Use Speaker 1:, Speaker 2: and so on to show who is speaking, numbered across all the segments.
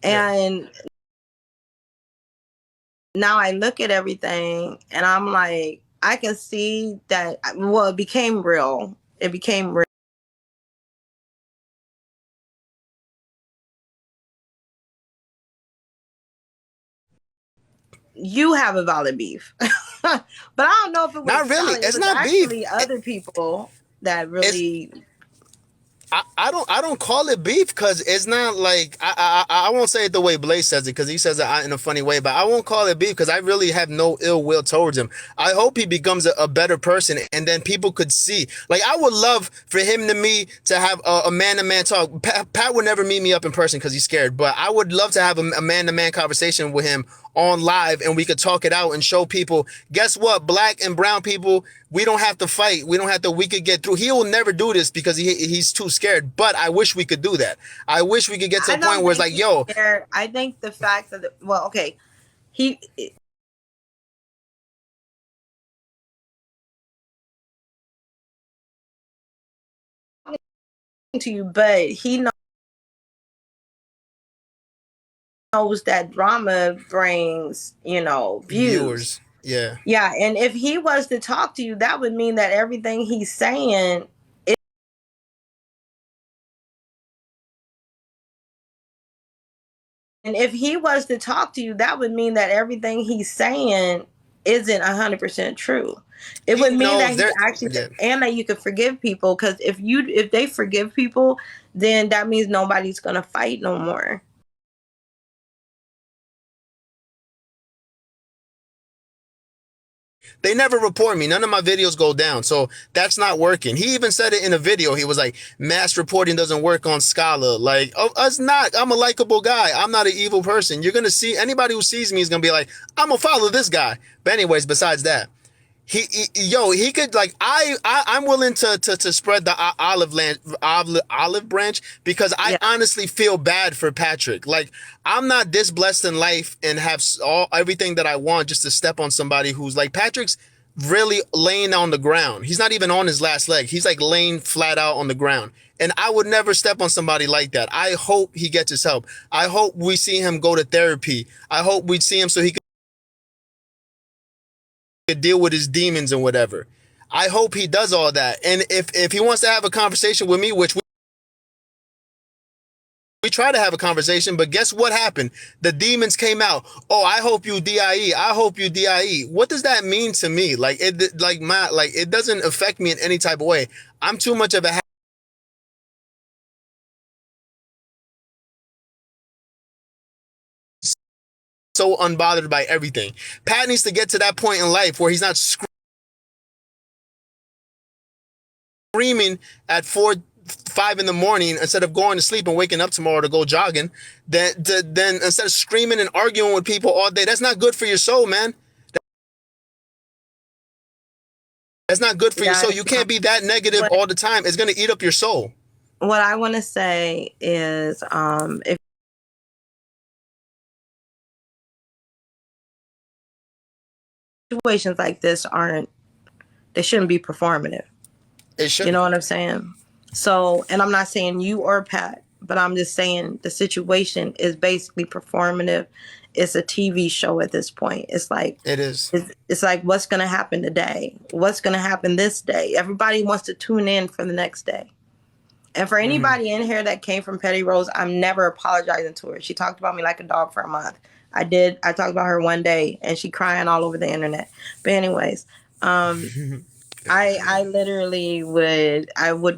Speaker 1: Yeah.
Speaker 2: And now I look at everything and I'm like, I can see that, well, it became real. It became real. You have a valid beef. But I don't know if it was
Speaker 1: Not really.
Speaker 2: Skolla. It
Speaker 1: It's
Speaker 2: was
Speaker 1: not beef.
Speaker 2: actually other people that
Speaker 1: It's
Speaker 2: really.
Speaker 1: I don't call it beef because it's not like I won't say it the way Blaze says it because he says it in a funny way, but I won't call it beef because I really have no ill will towards him. I hope he becomes a better person and then people could see. Like I would love for him to me to have a man to man talk. Pat would never meet me up in person because he's scared, but I would love to have a man to man conversation with him on live and we could talk it out and show people, guess what, black and brown people, we don't have to fight, we could get through. He will never do this because he's too scared, but I wish we could do that. I wish we could get to
Speaker 2: I
Speaker 1: a point
Speaker 2: don't
Speaker 1: where it's
Speaker 2: think
Speaker 1: like,
Speaker 2: he's
Speaker 1: yo,
Speaker 2: scared. I think the fact that, well, okay, he to you, but he knows that drama brings, views.
Speaker 1: viewers, yeah.
Speaker 2: Yeah, and if he was to talk to you, that would mean that everything he's saying. And if he was to talk to you, that would mean that everything he's saying isn't 100% true. It
Speaker 1: He
Speaker 2: would mean
Speaker 1: knows
Speaker 2: that he
Speaker 1: there,
Speaker 2: actually,
Speaker 1: yeah.
Speaker 2: and that you could forgive people, because if they forgive people, then that means nobody's gonna fight no more.
Speaker 1: They never report me. None of my videos go down. So that's not working. He even said it in a video. He was like, mass reporting doesn't work on Skolla. Like, oh, us not. I'm a likable guy. I'm not an evil person. You're going to see anybody who sees me is going to be like, I'm going to follow this guy. But anyways, besides that, he could like I'm willing to spread the olive branch because I
Speaker 2: Yeah,
Speaker 1: honestly feel bad for Patrick. Like I'm not this blessed in life and have all everything that I want just to step on somebody who's like Patrick's really laying on the ground. He's not even on his last leg. He's like laying flat out on the ground. And I would never step on somebody like that. I hope he gets his help. I hope we see him go to therapy. I hope we see him so he could deal with his demons and whatever. I hope he does all that. And if he wants to have a conversation with me, which we try to have a conversation, but guess what happened? The demons came out. Oh, I hope you die. I hope you die. What does that mean to me? Like it doesn't affect me in any type of way. I'm too much of a so unbothered by everything. Pat needs to get to that point in life where he's not screaming at 4, 5 in the morning instead of going to sleep and waking up tomorrow to go jogging. Then instead of screaming and arguing with people all day, that's not good for your soul, man. That's not good for your
Speaker 2: yeah.
Speaker 1: soul. You can't be that negative
Speaker 2: What
Speaker 1: all the time. It's gonna eat up your soul.
Speaker 2: what I want to say is, if situations like this aren't, they shouldn't be performative.
Speaker 1: It
Speaker 2: You know
Speaker 1: shouldn't.
Speaker 2: what I'm saying? So, and I'm not saying you or Pat, but I'm just saying the situation is basically performative. It's a TV show at this point. It's like,
Speaker 1: It is.
Speaker 2: it's like, what's going to happen today? What's going to happen this day? Everybody wants to tune in for the next day. And for
Speaker 1: Mm-hmm.
Speaker 2: anybody in here that came from Petty Rose, I'm never apologizing to her. She talked about me like a dog for a month. I did. I talked about her one day, and she crying all over the internet. But anyways, um, I literally would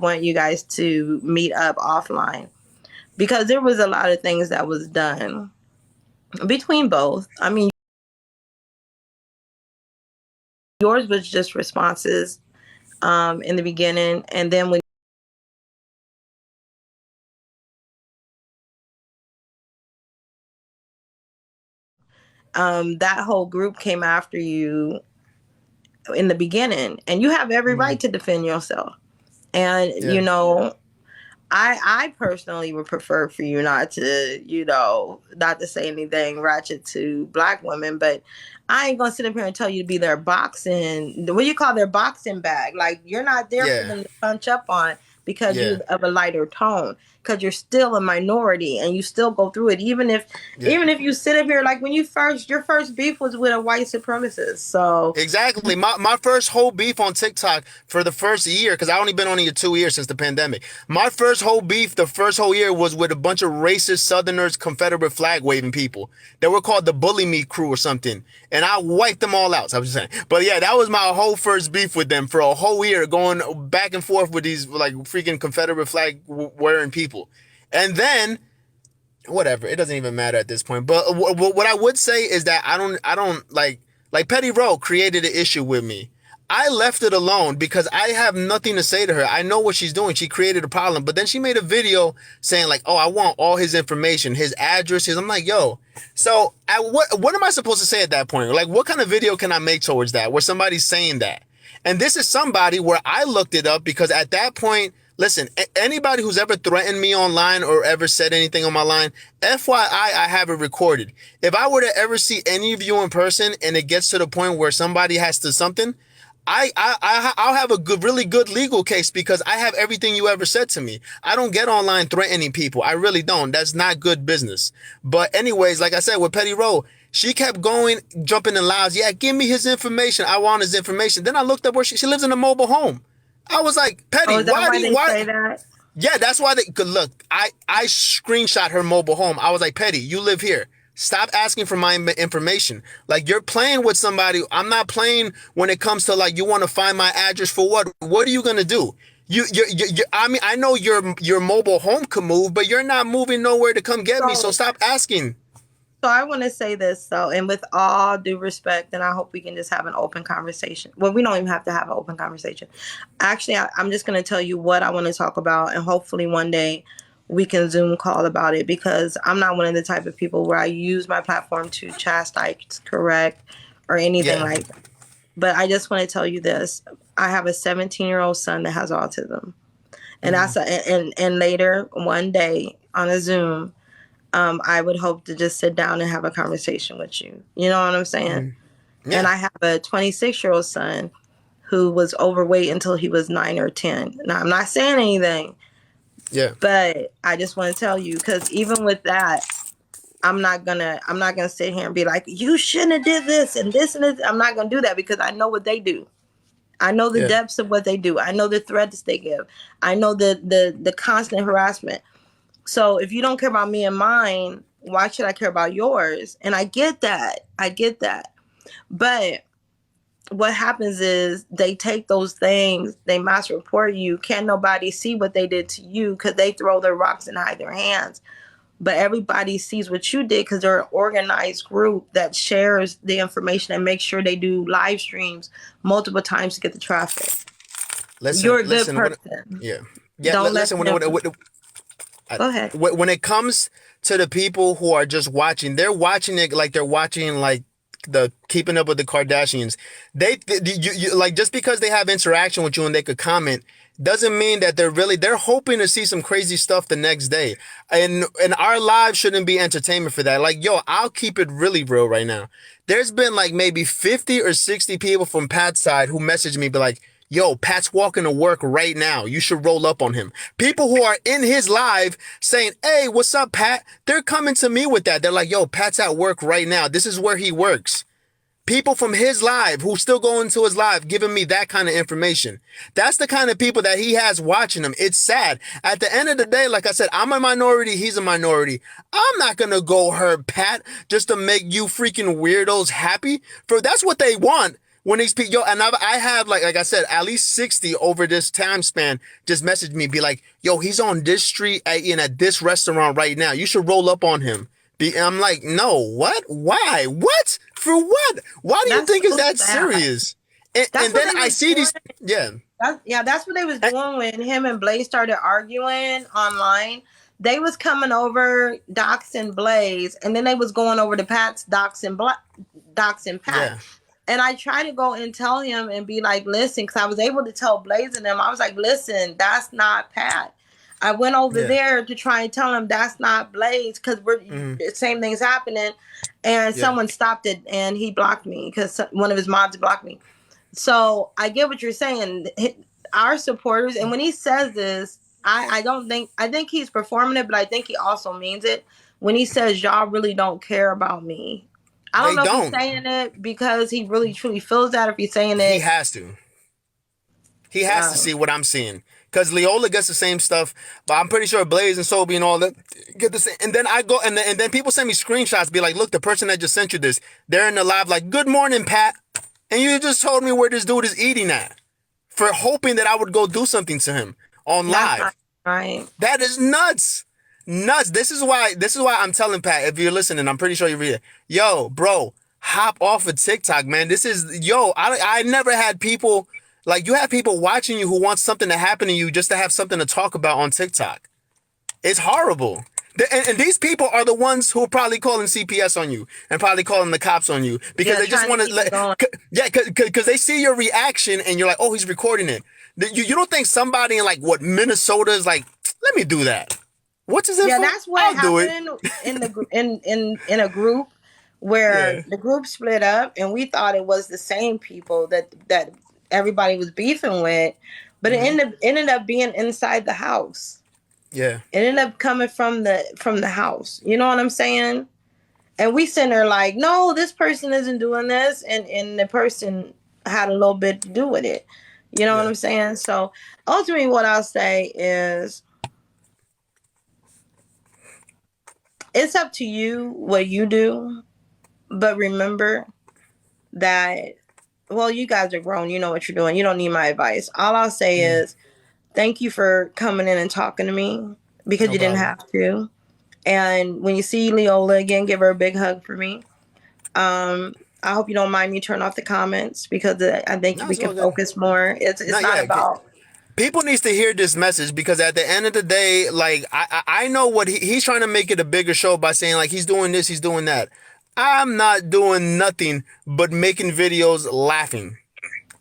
Speaker 2: want you guys to meet up offline, because there was a lot of things that was done between both. I mean, yours was just responses in the beginning, and then when that whole group came after you in the beginning, and you have every
Speaker 1: Mm-hmm.
Speaker 2: right to defend yourself. And
Speaker 1: Yeah.
Speaker 2: I personally would prefer for you not to, not to say anything ratchet to black women, but I ain't gonna sit up here and tell you to be their boxing, what you call their boxing bag. Like, you're not there for
Speaker 1: Yeah.
Speaker 2: them to punch up on because
Speaker 1: Yeah.
Speaker 2: you're of a lighter tone. because you're still a minority and you still go through it.
Speaker 1: Yeah.
Speaker 2: Even if you sit up here, like when your first beef was with a white supremacist. So
Speaker 1: Exactly. My first whole beef on TikTok for the first year, because I only been on it 2 years since the pandemic. My first whole beef, the first whole year, was with a bunch of racist Southerners, Confederate flag waving people. They were called the Bully Me Crew or something, and I wiped them all out. So I was just saying, but yeah, that was my whole first beef with them for a whole year, going back and forth with these like freaking Confederate flag wearing people, and then whatever. It doesn't even matter at this point. But what I would say is that I don't like Petty Rowe created an issue with me. I left it alone because I have nothing to say to her. I know what she's doing. She created a problem, but then she made a video saying like, "Oh, I want all his information, his address." I'm like, "Yo." So, what am I supposed to say at that point? Like, what kind of video can I make towards that where somebody's saying that? And this is somebody where I looked it up because at that point, listen, anybody who's ever threatened me online or ever said anything on my line, FYI, I have it recorded. If I were to ever see any of you in person and it gets to the point where somebody has to something, I'll have a really good legal case because I have everything you ever said to me. I don't get online threatening people. I really don't. That's not good business. But anyways, like I said, with Petty Rowe, she kept going, jumping in lives. Yeah, give me his information. I want his information. Then I looked up where she lives in a mobile home. I was like, Petty,
Speaker 2: oh, is that
Speaker 1: why do
Speaker 2: why
Speaker 1: you,
Speaker 2: they
Speaker 1: why?
Speaker 2: say that?
Speaker 1: Yeah, that's why they could look. I screenshot her mobile home. I was like, Petty, you live here. Stop asking for my information. Like you're playing with somebody. I'm not playing when it comes to like you want to find my address for what? What are you gonna do? I mean, I know your mobile home can move, but you're not moving nowhere to come get me. So
Speaker 2: So
Speaker 1: stop asking.
Speaker 2: So I want to say this though, and with all due respect, and I hope we can just have an open conversation. Well, we don't even have to have an open conversation. Actually, I'm just going to tell you what I want to talk about, and hopefully one day we can Zoom call about it because I'm not one of the type of people where I use my platform to chastise, correct, or anything
Speaker 1: Yeah.
Speaker 2: like that. But I just want to tell you this: I have a 17-year-old son that has autism, and
Speaker 1: Mm-hmm.
Speaker 2: and later one day on a Zoom I would hope to just sit down and have a conversation with you. You know what I'm saying?
Speaker 1: Mm-hmm.
Speaker 2: And
Speaker 1: Yeah.
Speaker 2: I have a 26-year-old son who was overweight until he was 9 or 10. Now, I'm not saying anything,
Speaker 1: Yeah.
Speaker 2: but I just want to tell you because even with that, I'm not gonna sit here and be like, you shouldn't have did this and this and this. I'm not gonna do that because I know what they do. I know the
Speaker 1: Yeah.
Speaker 2: depths of what they do. I know the threats they give. I know the constant harassment. So if you don't care about me and mine, why should I care about yours? And I get that. I get that. But what happens is they take those things, they mass report you. Can't nobody see what they did to you because they throw their rocks and hide their hands. But everybody sees what you did because they're an organized group that shares the information and makes sure they do live streams multiple times to get the traffic.
Speaker 1: Listen,
Speaker 2: You're a good
Speaker 1: listen.
Speaker 2: person.
Speaker 1: Yeah. Yeah.
Speaker 2: Don't let
Speaker 1: Listen.
Speaker 2: them. Go ahead.
Speaker 1: When it comes to the people who are just watching, they're watching it like they're watching like the Keeping Up with the Kardashians. You like just because they have interaction with you and they could comment doesn't mean that they're hoping to see some crazy stuff the next day. And our lives shouldn't be entertainment for that. Like, yo, I'll keep it really real right now. There's been like maybe 50 or 60 people from Pat's side who messaged me, be like, yo, Pat's walking to work right now. You should roll up on him. People who are in his live saying, hey, what's up, Pat? They're coming to me with that. They're like, yo, Pat's at work right now. This is where he works. People from his live who still go into his live giving me that kind of information. That's the kind of people that he has watching him. It's sad. At the end of the day, like I said, I'm a minority. He's a minority. I'm not going to go hurt Pat just to make you freaking weirdos happy. For that's what they want. When these people, yo, and I have like I said, at least 60 over this time span just messaged me, be like, yo, he's on this street at this restaurant right now. You should roll up on him. I'm like, no, what? Why? What? For what? Why do you
Speaker 2: That's
Speaker 1: think it's
Speaker 2: so
Speaker 1: that
Speaker 2: sad.
Speaker 1: serious?
Speaker 2: That's
Speaker 1: And
Speaker 2: what
Speaker 1: then
Speaker 2: they
Speaker 1: I
Speaker 2: was
Speaker 1: see
Speaker 2: doing.
Speaker 1: these, yeah.
Speaker 2: That's what they was doing when him and Blaze started arguing online. They was coming over Docs and Blaze, and then they was going over to Pat's Docs and Pat.
Speaker 1: Yeah,
Speaker 2: And I tried to go and tell him and be like, listen, because I was able to tell Blaze and them. I was like, listen, that's not Pat. I went over
Speaker 1: yeah,
Speaker 2: there to try and tell him that's not Blaze because we're
Speaker 1: mm,
Speaker 2: the same thing's happening. And
Speaker 1: yeah,
Speaker 2: someone stopped it and he blocked me because one of his mods blocked me. So I get what you're saying. Our supporters, and when he says this, I don't think, I think he's performing it, but I think he also means it when he says y'all really don't care about me. I don't
Speaker 1: They
Speaker 2: know if he's
Speaker 1: don't.
Speaker 2: saying it because he really truly feels that, or if he's saying
Speaker 1: He
Speaker 2: it.
Speaker 1: has to. He has to
Speaker 2: Um,
Speaker 1: see what I'm seeing. Because Leola gets the same stuff, but I'm pretty sure Blaze and Sobe and all that get the same. And then I go, and then people send me screenshots, be like, look, the person that just sent you this, they're in the live like, good morning, Pat. And you just told me where this dude is eating at for hoping that I would go do something to him on
Speaker 2: that's not
Speaker 1: live.
Speaker 2: right.
Speaker 1: That is nuts. Nuts. This is why I'm telling Pat, if you're listening, I'm pretty sure you read it. Yo, bro, hop off of TikTok, man. This is I never had people like you have people watching you who want something to happen to you just to have something to talk about on TikTok. It's horrible. And these people are the ones who are probably calling CPS on you and probably calling the cops on you because
Speaker 2: Yeah,
Speaker 1: they just
Speaker 2: trying to
Speaker 1: want to
Speaker 2: keep it
Speaker 1: let,
Speaker 2: going.
Speaker 1: yeah, because they see your reaction and you're like, oh, he's recording it. You don't think somebody in like what Minnesota is like, let me do that. What's his
Speaker 2: Yeah,
Speaker 1: info?
Speaker 2: that's what
Speaker 1: I'll do it.
Speaker 2: happened in the in a group where
Speaker 1: Yeah.
Speaker 2: the group split up, and we thought it was the same people that everybody was beefing with, but ended up being inside the house.
Speaker 1: Yeah.
Speaker 2: It ended up coming from the house. You know what I'm saying? And we sent her like, no, this person isn't doing this, and the person had a little bit to do with it. You know what
Speaker 1: Yeah.
Speaker 2: I'm saying? So ultimately, what I'll say is, it's up to you what you do, but remember that, well, you guys are grown. You know what you're doing. You don't need my advice. All I'll say is thank you for coming in and talking to me because
Speaker 1: No
Speaker 2: you didn't
Speaker 1: problem.
Speaker 2: have to. And when you see Leola again, give her a big hug for me. I hope you don't mind me turn off the comments because I think
Speaker 1: No,
Speaker 2: we
Speaker 1: it's
Speaker 2: can
Speaker 1: all good.
Speaker 2: focus more.
Speaker 1: No,
Speaker 2: It's not
Speaker 1: yeah.
Speaker 2: about.
Speaker 1: People needs to hear this message because at the end of the day, like I know what he's trying to make it a bigger show by saying like he's doing this, he's doing that. I'm not doing nothing but making videos laughing.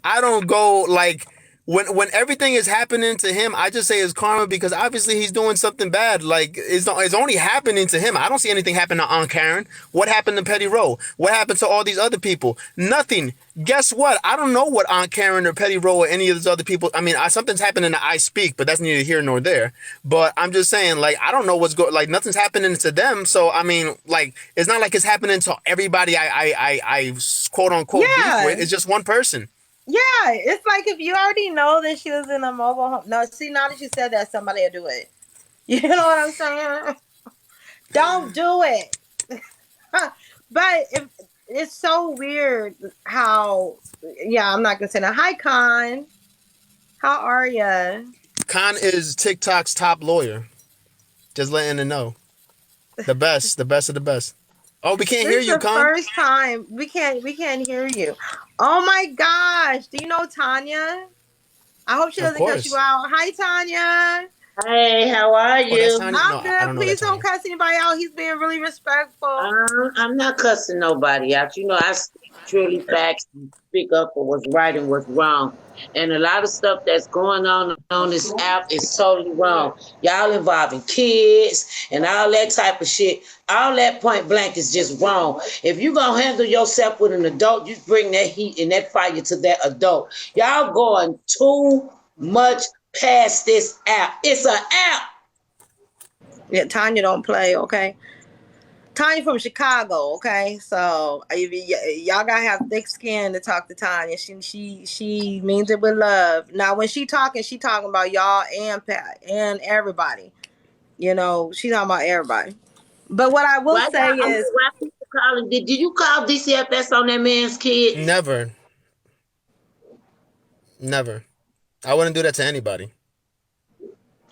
Speaker 1: I don't go like when everything is happening to him, I just say it's karma because obviously he's doing something bad. Like it's only happening to him. I don't see anything happen to Aunt Karen. What happened to Petty Rowe? What happened to all these other people? Nothing. Guess what? I don't know what Aunt Karen or Petty Rowe or any of those other people. I mean, something's happening that I speak, but that's neither here nor there. But I'm just saying, like, I don't know what's going. Like, nothing's happening to them. So I mean, like, it's not like it's happening to everybody. I quote unquote beef with.
Speaker 2: Yeah,
Speaker 1: It's just one person.
Speaker 2: yeah. It's like if you already know that she was in a mobile home. No, see, now that you said that, somebody will do it. You know what I'm saying? Don't do it. But if, it's so weird how. Yeah, I'm not gonna say that. Hi, Con. How are ya?
Speaker 1: Khan is TikTok's top lawyer. Just letting it know. The best of the best. Oh, we can't
Speaker 2: This
Speaker 1: hear
Speaker 2: is
Speaker 1: you,
Speaker 2: the
Speaker 1: Khan.
Speaker 2: first time we can't hear you. Oh my gosh! Do you know Tanya? I hope she
Speaker 1: Of
Speaker 2: doesn't cuss you
Speaker 1: course.
Speaker 2: out. Hi, Tanya.
Speaker 3: Hey, how are
Speaker 1: Oh, that's
Speaker 3: you?
Speaker 1: Tanya. No,
Speaker 2: I'm
Speaker 1: I
Speaker 2: good.
Speaker 1: don't know that
Speaker 2: Please don't
Speaker 1: Tanya.
Speaker 2: cuss anybody out. He's being really respectful.
Speaker 3: I'm not cussing nobody out. You know, I speak truly facts and speak up for what's right and what's wrong. And a lot of stuff that's going on this app is totally wrong. Y'all involving kids and all that type of shit. All that point blank is just wrong. If you gonna handle yourself with an adult, you bring that heat and that fire to that adult. Y'all going too much past this app. It's an app.
Speaker 2: Yeah, Tanya don't play. Okay. Tanya from Chicago, okay? So y'all gotta have thick skin to talk to Tanya. She means it with love. Now when she talking about y'all and Pat and everybody. You know, she talking about everybody. But what I will
Speaker 3: Why
Speaker 2: say
Speaker 3: y'all,
Speaker 2: is,
Speaker 3: why people calling? Did you call DCFS on that man's kid?
Speaker 1: Never. Never. I wouldn't do that to anybody.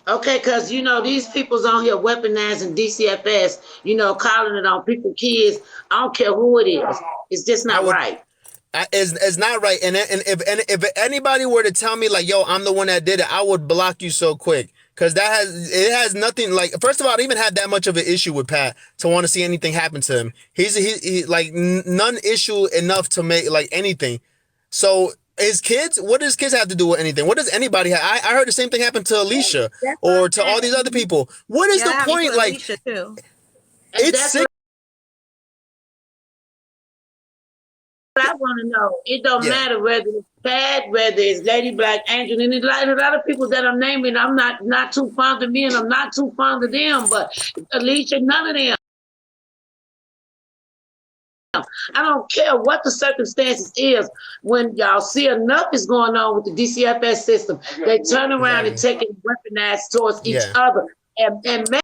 Speaker 3: Okay, because you know these people's on here weaponizing DCFS. You know, calling it on people, kids. I don't care who it is. It's just
Speaker 1: I
Speaker 3: not
Speaker 1: would.
Speaker 3: right.
Speaker 1: It's not right. And if anybody were to tell me like, yo, I'm the one that did it, I would block you so quick. Cause it has nothing like. First of all, I don't even have that much of an issue with Pat to want to see anything happen to him. He like none issue enough to make like anything. So his kids, what does kids have to do with anything? What does anybody have? I heard the same thing happen to Alicia
Speaker 2: that's what
Speaker 1: or
Speaker 2: I'm
Speaker 1: to all these other
Speaker 2: saying.
Speaker 1: people. What is
Speaker 2: Yeah,
Speaker 1: the
Speaker 2: that happened
Speaker 1: point?
Speaker 2: to
Speaker 1: Like
Speaker 2: Alicia too.
Speaker 3: And
Speaker 1: it's
Speaker 3: that's
Speaker 1: sick.
Speaker 3: what I I want to know. It don't
Speaker 1: Yeah.
Speaker 3: matter whether it's Pat, whether it's Lady Black Angel, and a lot of people that I'm naming. I'm not too fond of me, and I'm not too fond of them. But Alicia, none of them. I don't care what the circumstances is. When y'all see enough is going on with the DCFS system, they turn around and
Speaker 1: Exactly.
Speaker 3: take it weaponized towards each
Speaker 1: Yeah.
Speaker 3: other and mess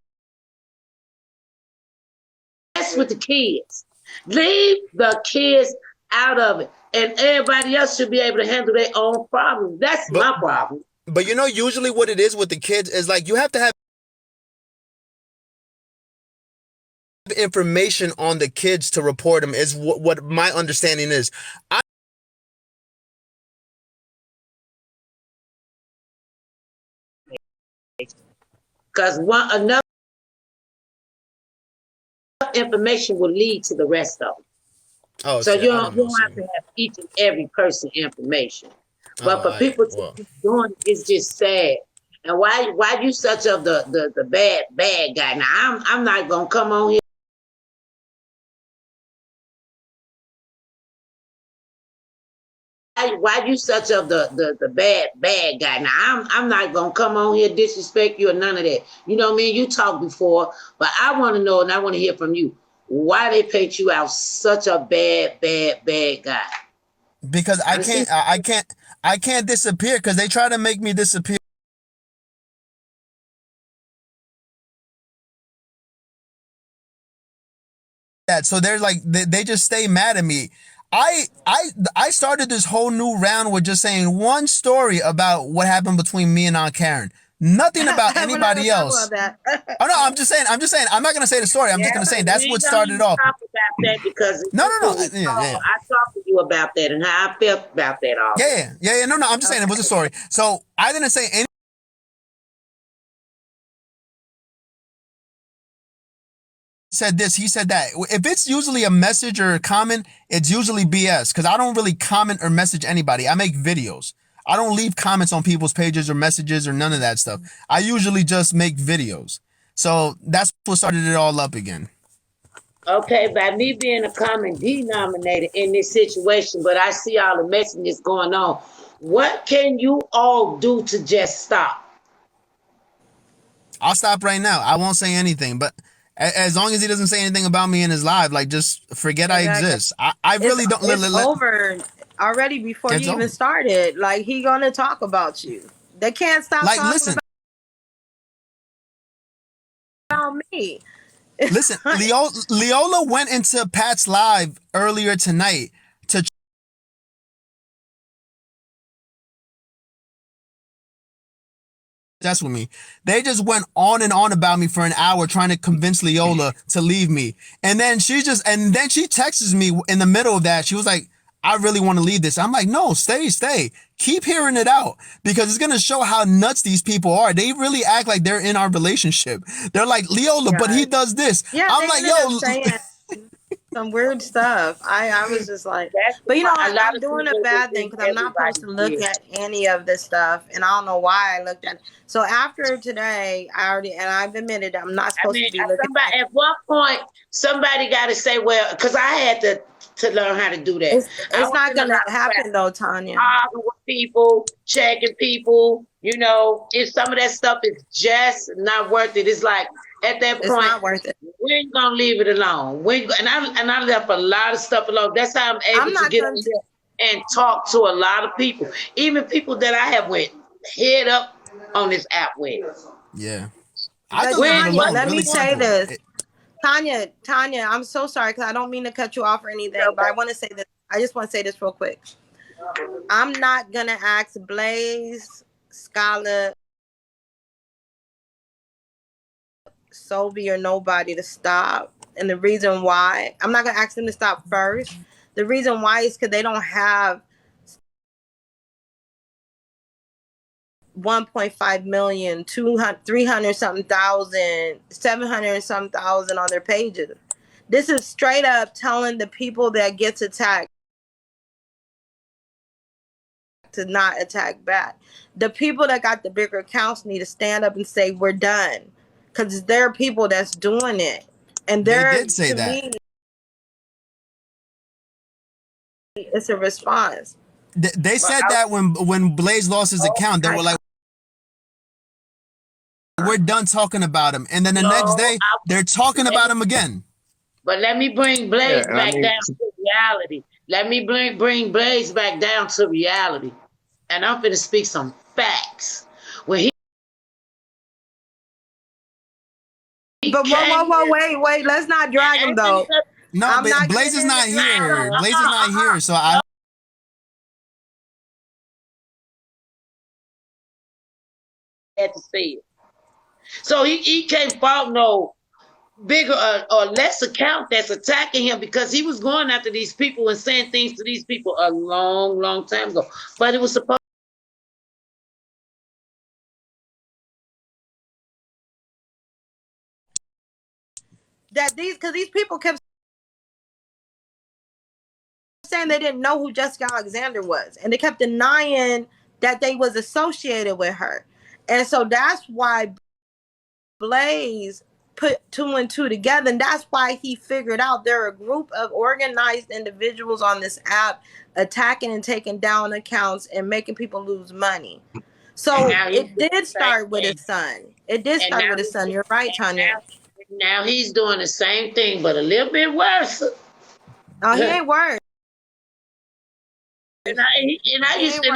Speaker 3: with the kids. Leave the kids out of it. And everybody else should be able to handle their own problems. That's
Speaker 1: But
Speaker 3: my problem.
Speaker 1: but you know, usually what it is with the kids is like you have to have information on the kids to report them is what my understanding is. I
Speaker 3: Because one enough information will lead to the rest of them.
Speaker 1: oh
Speaker 3: So
Speaker 1: shit,
Speaker 3: you
Speaker 1: I
Speaker 3: don't,
Speaker 1: don't
Speaker 3: you
Speaker 1: know.
Speaker 3: don't
Speaker 1: See.
Speaker 3: have to have each and every person information.
Speaker 1: Oh,
Speaker 3: But for
Speaker 1: I
Speaker 3: people to
Speaker 1: well.
Speaker 3: keep doing it, it's just sad. And why you such of the bad guy? Now I'm not gonna come on here. Why you such of the bad guy? Now I'm not gonna come on here disrespect you or none of that. You know what I mean? You talked before, but I want to know and I want to hear from you why they paint you out such a bad guy.
Speaker 1: Because
Speaker 3: I see.
Speaker 1: I can't disappear because they try to make me disappear. That so they're like they just stay mad at me. I started this whole new round with just saying one story about what happened between me and Aunt Karen. Nothing about
Speaker 2: We're not gonna
Speaker 1: anybody
Speaker 2: talk
Speaker 1: else.
Speaker 2: about that.
Speaker 1: Oh no, I'm just saying I'm not gonna say the story. I'm
Speaker 3: Yeah,
Speaker 1: just gonna say
Speaker 3: we
Speaker 1: that's what
Speaker 3: ain't gonna
Speaker 1: started
Speaker 3: even
Speaker 1: off.
Speaker 3: talk about that because if
Speaker 1: No,
Speaker 3: you
Speaker 1: no, no.
Speaker 3: can
Speaker 1: Yeah, yeah,
Speaker 3: recall,
Speaker 1: yeah.
Speaker 3: I talked to you about that and how I felt about that already.
Speaker 1: No, no. I'm just saying it was a story. So I didn't say any. Said this, he said that. If it's usually a message or a comment, it's usually BS because I don't really comment or message anybody. I make videos. I don't leave comments on people's pages or messages or none of that stuff. I usually just make videos. So that's what started it all up again.
Speaker 3: Okay, by me being a common denominator in this situation, but I see all the messiness going on. What can you all do to just stop?
Speaker 1: I'll stop right now. I won't say anything, but as long as he doesn't say anything about me in his live, like just forget I
Speaker 2: Exactly.
Speaker 1: exist. I
Speaker 2: It's
Speaker 1: really don't.
Speaker 2: it's over already before
Speaker 1: It's
Speaker 2: you even
Speaker 1: over.
Speaker 2: started. Like he gonna talk about you. They can't stop
Speaker 1: Like,
Speaker 2: talking
Speaker 1: listen,
Speaker 2: about me.
Speaker 1: listen. Leola went into Pat's live earlier tonight to that's with me. They just went on and on about me for an hour trying to convince Leola to leave me. And then she texts me in the middle of that. She was like, I really want to leave this. I'm like, no, stay. Keep hearing it out because it's going to show how nuts these people are. They really act like they're in our relationship. They're like, Leola, but he
Speaker 2: Yeah,
Speaker 1: does this.
Speaker 2: yeah.
Speaker 1: I'm
Speaker 2: They
Speaker 1: like,
Speaker 2: ended up
Speaker 1: yo,
Speaker 2: saying some weird stuff. I was just like,
Speaker 3: That's
Speaker 2: but you know
Speaker 3: a
Speaker 2: what?
Speaker 3: lot
Speaker 2: I'm
Speaker 3: of
Speaker 2: doing a
Speaker 3: people
Speaker 2: bad thing
Speaker 3: within
Speaker 2: because I'm not supposed
Speaker 3: everybody
Speaker 2: to look
Speaker 3: here.
Speaker 2: at any of this stuff, and I don't know why I looked at it. So after today, I've admitted I'm not
Speaker 3: I
Speaker 2: supposed
Speaker 3: mean,
Speaker 2: to be looking
Speaker 3: somebody
Speaker 2: at.
Speaker 3: at one point, somebody got to say, well, because I had to learn how to do that. I
Speaker 2: It's
Speaker 3: was
Speaker 2: not
Speaker 3: in a
Speaker 2: gonna
Speaker 3: lot of crap,
Speaker 2: happen though, Tanya.
Speaker 3: arguing with people, checking people. You know, if some of that stuff is just not worth it, it's like at that
Speaker 2: It's
Speaker 3: point,
Speaker 2: not worth it.
Speaker 3: we ain't gonna leave it alone. And I left a lot of stuff alone. That's how I'm
Speaker 2: I'm
Speaker 3: able to
Speaker 2: not
Speaker 3: get
Speaker 2: gonna.
Speaker 3: on here and talk to a lot of people, even people that I have went head up on this app with.
Speaker 1: yeah, I
Speaker 2: But
Speaker 1: can
Speaker 3: We
Speaker 1: leave it
Speaker 3: ain't
Speaker 2: Tanya,
Speaker 1: alone.
Speaker 2: let
Speaker 3: working
Speaker 2: me
Speaker 1: Really
Speaker 3: for
Speaker 2: say
Speaker 1: simple.
Speaker 2: this. Tanya, I'm so sorry because I don't mean to cut you off or anything, but I want to say this. I just want to say this real quick. I'm not gonna ask Blaze, Skolla, Sobe, or nobody to stop. And the reason why I'm not gonna ask them to stop first. The reason why is because they don't have 1.5 million, 200, 300 something thousand, 700 something thousand on their pages. This is straight up telling the people that gets attacked to not attack back. The people that got the bigger accounts need to stand up and say we're done, because there are people that's doing it, and
Speaker 1: They
Speaker 2: they're
Speaker 1: did say
Speaker 2: to
Speaker 1: that.
Speaker 2: me It's a response.
Speaker 1: They
Speaker 3: But
Speaker 1: said that when Blaze lost his account, they were like, "We're done talking about him," and then the next
Speaker 3: no,
Speaker 1: day they're talking about him again.
Speaker 3: but let me bring
Speaker 4: Yeah,
Speaker 3: Blaze
Speaker 4: and I
Speaker 3: back
Speaker 4: mean,
Speaker 3: down to reality. Let me bring Blaze back down to reality. And I'm finna speak some facts. When he
Speaker 2: But
Speaker 3: came here,
Speaker 2: wait. Let's not drag him though.
Speaker 1: No,
Speaker 2: I'm not
Speaker 1: Blaze
Speaker 2: getting
Speaker 1: is
Speaker 2: into
Speaker 1: not here.
Speaker 2: drama.
Speaker 1: Blaze is not here, so I
Speaker 3: had to say it. So he can't fault no bigger or less account that's attacking him because he was going after these people and saying things to these people a long time ago. But it was supposed
Speaker 2: That because these people kept saying they didn't know who Jessica Alexander was, and they kept denying that they was associated with her, and so that's why Blaze put two and two together, and that's why he figured out there are a group of organized individuals on this app attacking and taking down accounts and making people lose money.
Speaker 3: and
Speaker 2: So
Speaker 3: now he's
Speaker 2: it
Speaker 3: doing
Speaker 2: did
Speaker 3: the same
Speaker 2: start with his
Speaker 3: thing.
Speaker 2: son. It did
Speaker 3: And
Speaker 2: start
Speaker 3: now
Speaker 2: with his son. You're right, Tanya.
Speaker 3: now he's doing the same thing, but a little bit worse.
Speaker 2: Oh, he
Speaker 3: and
Speaker 2: ain't worse. He ain't
Speaker 3: I
Speaker 2: worse.
Speaker 3: used to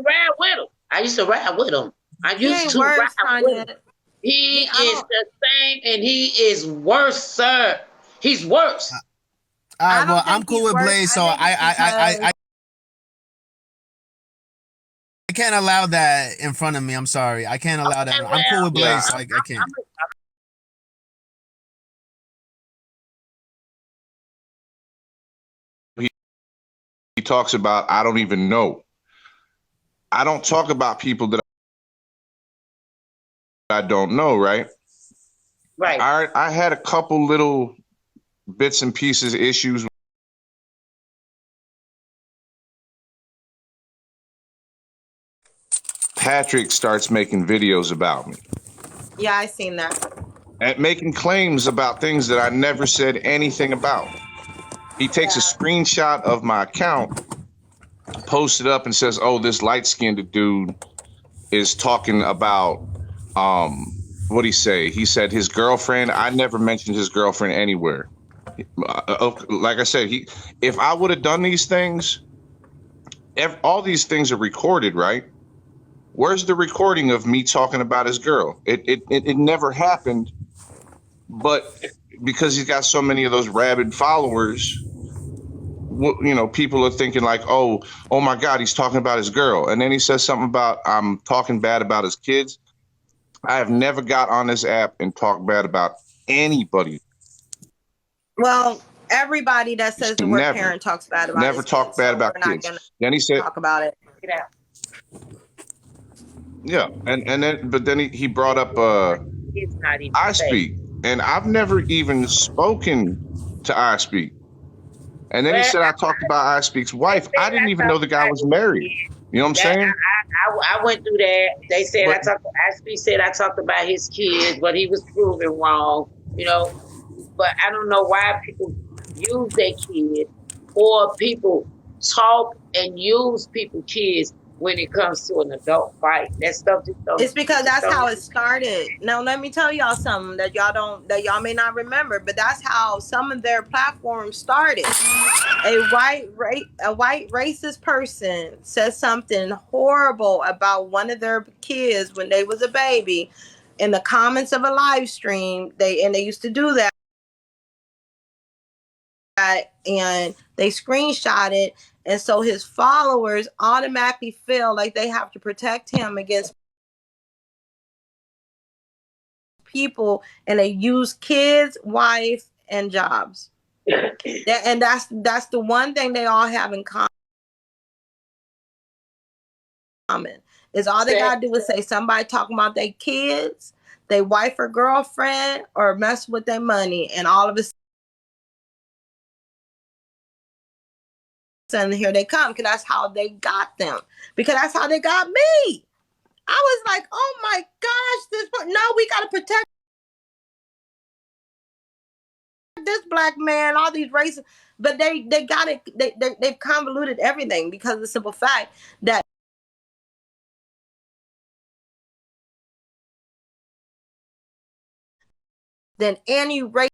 Speaker 3: ride with him. I used to ride with him. I
Speaker 2: He
Speaker 3: used
Speaker 2: ain't
Speaker 3: to
Speaker 2: worse,
Speaker 3: ride with him.
Speaker 2: Tanya.
Speaker 3: He
Speaker 2: I
Speaker 3: is
Speaker 2: don't.
Speaker 3: the same, and he is worse, sir. He's worse.
Speaker 1: all right.
Speaker 2: I
Speaker 1: Well,
Speaker 2: don't
Speaker 1: I'm
Speaker 2: think
Speaker 1: cool
Speaker 2: he's
Speaker 1: with
Speaker 2: worse.
Speaker 1: Blaze,
Speaker 2: I
Speaker 1: so
Speaker 2: think it's because
Speaker 1: I can't allow that in front of me. I'm sorry, I can't allow that.
Speaker 3: Okay,
Speaker 1: I'm cool
Speaker 3: well,
Speaker 1: with
Speaker 4: yeah,
Speaker 1: Blaze, so I can't.
Speaker 4: he, he talks about, I don't even know. I don't talk about people that I don't know, right?
Speaker 3: right.
Speaker 4: I had a couple little bits and pieces issues. Patrick starts making videos about me
Speaker 2: yeah, I seen that.
Speaker 4: and making claims about things that I never said anything about. He takes a screenshot of my account, posts it up, and says, "Oh, this light-skinned dude is talking about what he say? He said his girlfriend. I never mentioned his girlfriend anywhere. Like I said, if I would have done these things, all these things are recorded, right? Where's the recording of me talking about his girl? It never happened, but because he's got so many of those rabid followers, people are thinking like, oh my God, he's talking about his girl, and then he says something about I'm talking bad about his kids. I have never got on this app and talked bad about anybody.
Speaker 2: Well, everybody that says the word
Speaker 4: Never,
Speaker 2: parent talks bad about
Speaker 4: never
Speaker 2: his
Speaker 4: talked
Speaker 2: kids,
Speaker 4: bad
Speaker 2: so
Speaker 4: about
Speaker 2: we're not
Speaker 4: kids.
Speaker 2: gonna
Speaker 4: Then he said,
Speaker 2: talk about it.
Speaker 3: Get out.
Speaker 4: yeah, and then but then he brought up
Speaker 3: It's not even
Speaker 4: I
Speaker 3: safe.
Speaker 4: speak, and I've never even spoken to I speak. And then he
Speaker 3: Well,
Speaker 4: said I talked about I speak's
Speaker 3: they
Speaker 4: wife. I
Speaker 3: said
Speaker 4: didn't
Speaker 3: I
Speaker 4: even know
Speaker 3: talked
Speaker 4: the guy
Speaker 3: about
Speaker 4: was
Speaker 3: his
Speaker 4: married.
Speaker 3: kids.
Speaker 4: You know what I'm
Speaker 3: That
Speaker 4: saying?
Speaker 3: I went through that. They said
Speaker 4: But
Speaker 3: Ashley said I talked about his kids, but he was proven wrong. You know, but I don't know why people use their kids or people talk and use people kids when it comes to an adult fight. That stuff just don't.
Speaker 2: It's because that's how it started. Now let me tell y'all something that y'all may not remember, but that's how some of their platforms started. A white racist person said something horrible about one of their kids when they was a baby in the comments of a live stream. They used to do that, and they screenshot it, and so his followers automatically feel like they have to protect him against people, and they use kids, wife, and jobs. And that's the one thing they all have in common is all they gotta do is say somebody talking about their kids, their wife or girlfriend, or mess with their money, and all of a sudden here they come because that's how they got them. Because that's how they got me. I was like, oh my gosh, no, we gotta protect this black man, all these races, but they got it. They've convoluted everything because of the simple fact that then any racist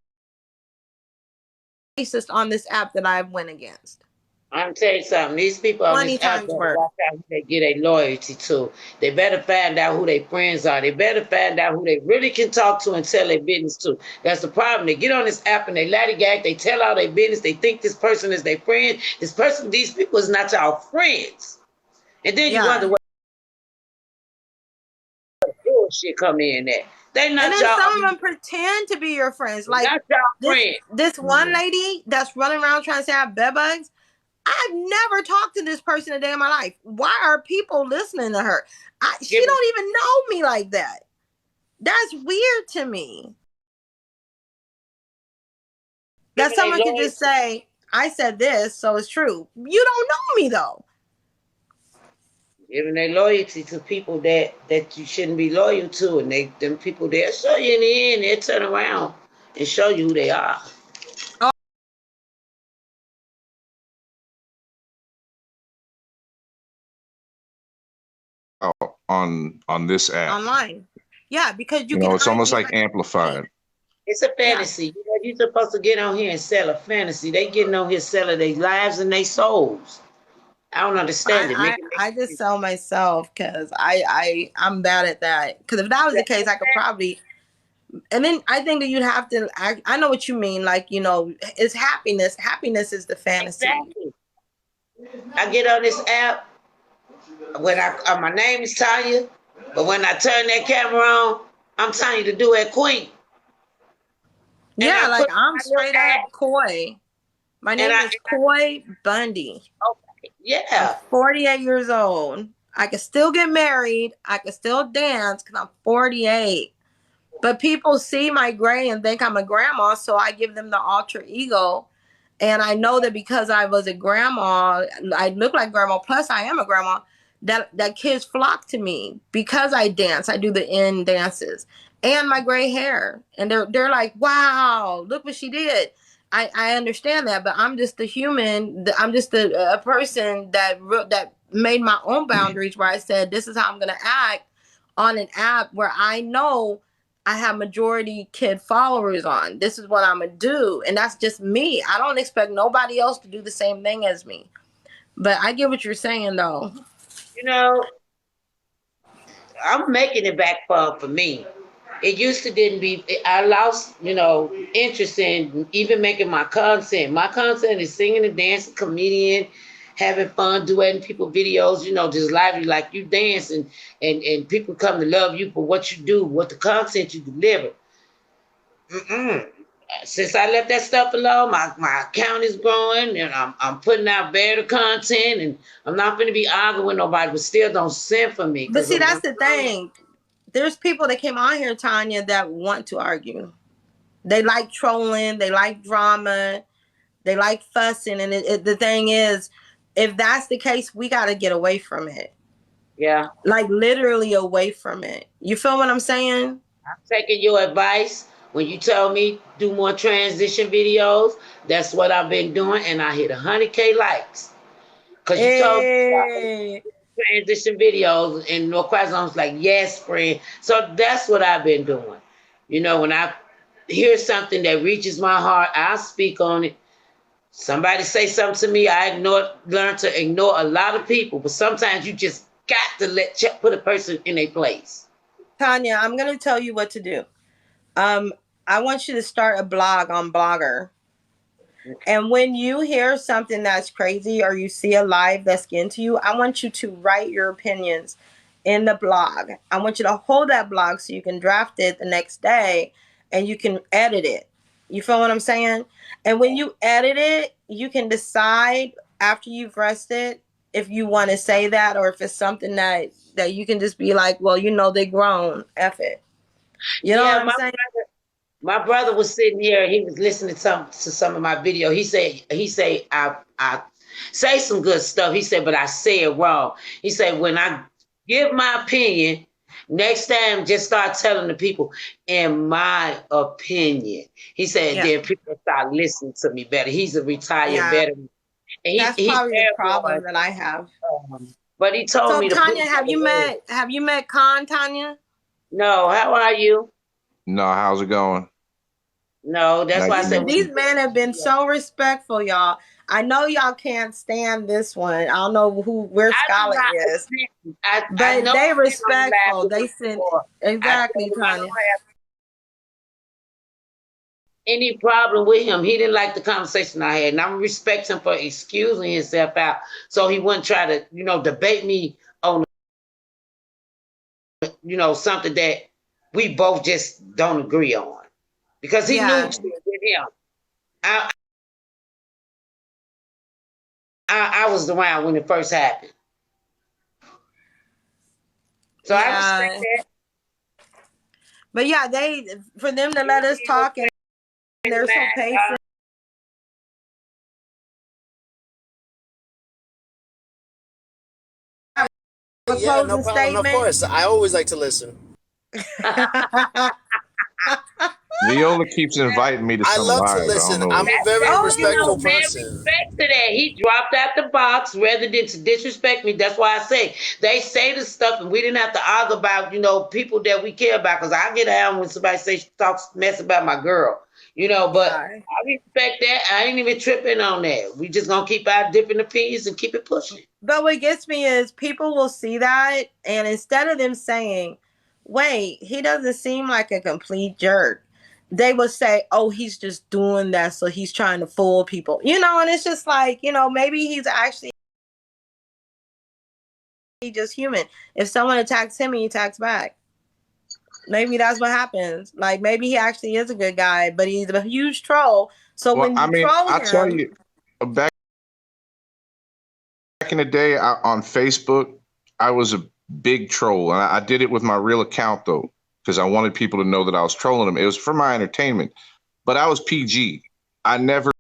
Speaker 2: on this app that I've went against.
Speaker 3: I'm telling you something. These people on
Speaker 2: 20
Speaker 3: this app
Speaker 2: times
Speaker 3: better
Speaker 2: worse.
Speaker 3: watch out who they get a loyalty to. They better find out who their friends are. They better find out who they really can talk to and tell their business to. That's the problem. They get on this app and they laddygag. They tell all their business. They think this person is their friend. These people is not y'all friends. And then you wonder what bullshit come in at. They not
Speaker 2: and then
Speaker 3: y'all.
Speaker 2: some of them pretend to be your friends. Like
Speaker 3: not y'all friends.
Speaker 2: This one lady that's running around trying to say I have bed bugs. I've never talked to this person a day in my life. Why are people listening to her? She don't even know me like that. That's weird to me. That someone can just say, I said this, so it's true. You don't know me though.
Speaker 3: Giving their loyalty to people that you shouldn't be loyal to, and them people they'll show you in the end, they'll turn around and show you who they are.
Speaker 4: On this app
Speaker 2: online, yeah, because you
Speaker 4: know
Speaker 2: can
Speaker 4: it's almost like amplified.
Speaker 3: It's a fantasy. You know, you're supposed to get on here and sell a fantasy. They getting on here selling their lives and their souls. I don't understand it.
Speaker 2: I just sell myself because I'm bad at that. Because if that was the case, I could probably. And then I think that you'd have to. I know what you mean. Like, you know, it's happiness. Happiness is the fantasy.
Speaker 3: Exactly. I get on this app when my name is Tanya, but when I turn that camera on, I'm Tanya the Duet Queen.
Speaker 2: Yeah, like I'm straight up Coy. My name is Coy Bundy.
Speaker 3: Okay. Yeah.
Speaker 2: I'm 48 years old. I can still get married. I can still dance because I'm 48. But people see my gray and think I'm a grandma, so I give them the alter ego. And I know that because I was a grandma, I look like grandma, plus I am a grandma, that kids flock to me because I dance. I do the end dances and my gray hair. And they're like, wow, look what she did. I understand that, but I'm just a human. I'm just a person that made my own boundaries where I said, this is how I'm going to act on an app where I know I have majority kid followers on. This is what I'm going to do. And that's just me. I don't expect nobody else to do the same thing as me. But I get what you're saying, though.
Speaker 3: You know, I'm making it back for me. It used to didn't be, I lost, interest in even making my content. My content is singing and dancing, comedian, having fun, duetting people videos, just lively like you dance and people come to love you for what you do, what the content you deliver. Since I left that stuff alone, my account is growing and I'm putting out better content and I'm not going to be arguing with nobody, but still don't send for me.
Speaker 2: But see, that's the thing. There's people that came on here, Tanya, that want to argue. They like trolling. They like drama. They like fussing. And the thing is, if that's the case, we got to get away from it.
Speaker 3: Yeah.
Speaker 2: Like literally away from it. You feel what I'm saying?
Speaker 3: I'm taking your advice. When you tell me do more transition videos, that's what I've been doing. And I hit 100K likes. Because you told me transition videos and no question, I was like, yes, friend. So that's what I've been doing. When I hear something that reaches my heart, I speak on it. Somebody say something to me, I learn to ignore a lot of people, but sometimes you just got to put a person in a place.
Speaker 2: Tanya, I'm going to tell you what to do. I want you to start a blog on Blogger. And when you hear something that's crazy or you see a live that's getting to you, I want you to write your opinions in the blog. I want you to hold that blog so you can draft it the next day and you can edit it. You feel what I'm saying? And when you edit it, you can decide after you've rested if you want to say that or if it's something that you can just be like, well, they grown. F it. You know what I'm saying?
Speaker 3: My brother was sitting here. He was listening to some of my video. He said, I say some good stuff. He said, but I say it wrong. He said, when I give my opinion, Next time, just start telling the people, in my opinion. He said,
Speaker 2: Yeah,
Speaker 3: then people start listening to me better. He's a retired
Speaker 2: yeah.
Speaker 3: veteran. And
Speaker 2: That's
Speaker 3: he's
Speaker 2: probably the
Speaker 3: airborne.
Speaker 2: problem that I have.
Speaker 3: But he told
Speaker 2: So
Speaker 3: me to put
Speaker 2: Tanya,
Speaker 3: it on the road.
Speaker 2: have you met Khan, Tanya?
Speaker 3: No, how are you?
Speaker 4: No, how's it going?
Speaker 3: No, that's why
Speaker 4: Nice
Speaker 3: I
Speaker 4: to
Speaker 3: said
Speaker 4: meet
Speaker 3: we
Speaker 2: These
Speaker 4: you.
Speaker 2: men have been so respectful, y'all. I know y'all can't stand this one. I don't know where
Speaker 3: I do
Speaker 2: Skolla
Speaker 3: not
Speaker 2: is,
Speaker 3: I
Speaker 2: but
Speaker 3: know
Speaker 2: they
Speaker 3: I've been on the live
Speaker 2: respectful.
Speaker 3: with
Speaker 2: They
Speaker 3: him
Speaker 2: sent
Speaker 3: before. I
Speaker 2: exactly,
Speaker 3: told him I don't
Speaker 2: Tanya.
Speaker 3: have any problem with him. He didn't like the conversation I had, and I'm respect him for excusing himself out so he wouldn't try to, debate me on, something that we both just don't agree on. Because he knew
Speaker 2: Yeah,
Speaker 3: too with him. I, I was around when it first happened. So I respect
Speaker 2: yeah.
Speaker 3: that.
Speaker 2: But yeah, for them to let us talk and they're so patient. A
Speaker 1: Yeah, no
Speaker 2: closing
Speaker 1: problem. Of
Speaker 2: statement.
Speaker 1: course, I always like to listen.
Speaker 4: Viola keeps inviting me to
Speaker 1: I
Speaker 4: some
Speaker 1: love to
Speaker 4: lives. I don't
Speaker 1: listen.
Speaker 4: know
Speaker 1: I'm
Speaker 4: what.
Speaker 1: a
Speaker 3: That's
Speaker 1: very
Speaker 2: Oh, you
Speaker 1: respectful
Speaker 2: know,
Speaker 3: man,
Speaker 1: person.
Speaker 3: respect to that. He dropped out the box rather than to disrespect me. That's why I say they say the stuff, and we didn't have to argue about people that we care about. Because I get out when somebody talks mess about my girl, But
Speaker 2: yeah.
Speaker 3: I respect that. I ain't even tripping on that. We just gonna keep our different opinions and keep it pushing.
Speaker 2: But what gets me is people will see that, and instead of them saying, wait, he doesn't seem like a complete jerk, they will say, oh, he's just doing that. So he's trying to fool people, and it's just like, maybe he's actually just human. If someone attacks him, he attacks back. Maybe that's what happens. Like maybe he actually is a good guy, but he's a huge troll. So
Speaker 4: Well,
Speaker 2: when
Speaker 4: I
Speaker 2: you
Speaker 4: mean,
Speaker 2: troll
Speaker 4: I tell
Speaker 2: him,
Speaker 4: you, back in the day on Facebook, I was a big troll, and I did it with my real account though, because I wanted people to know that I was trolling them. It was for my entertainment, but I was PG. I never,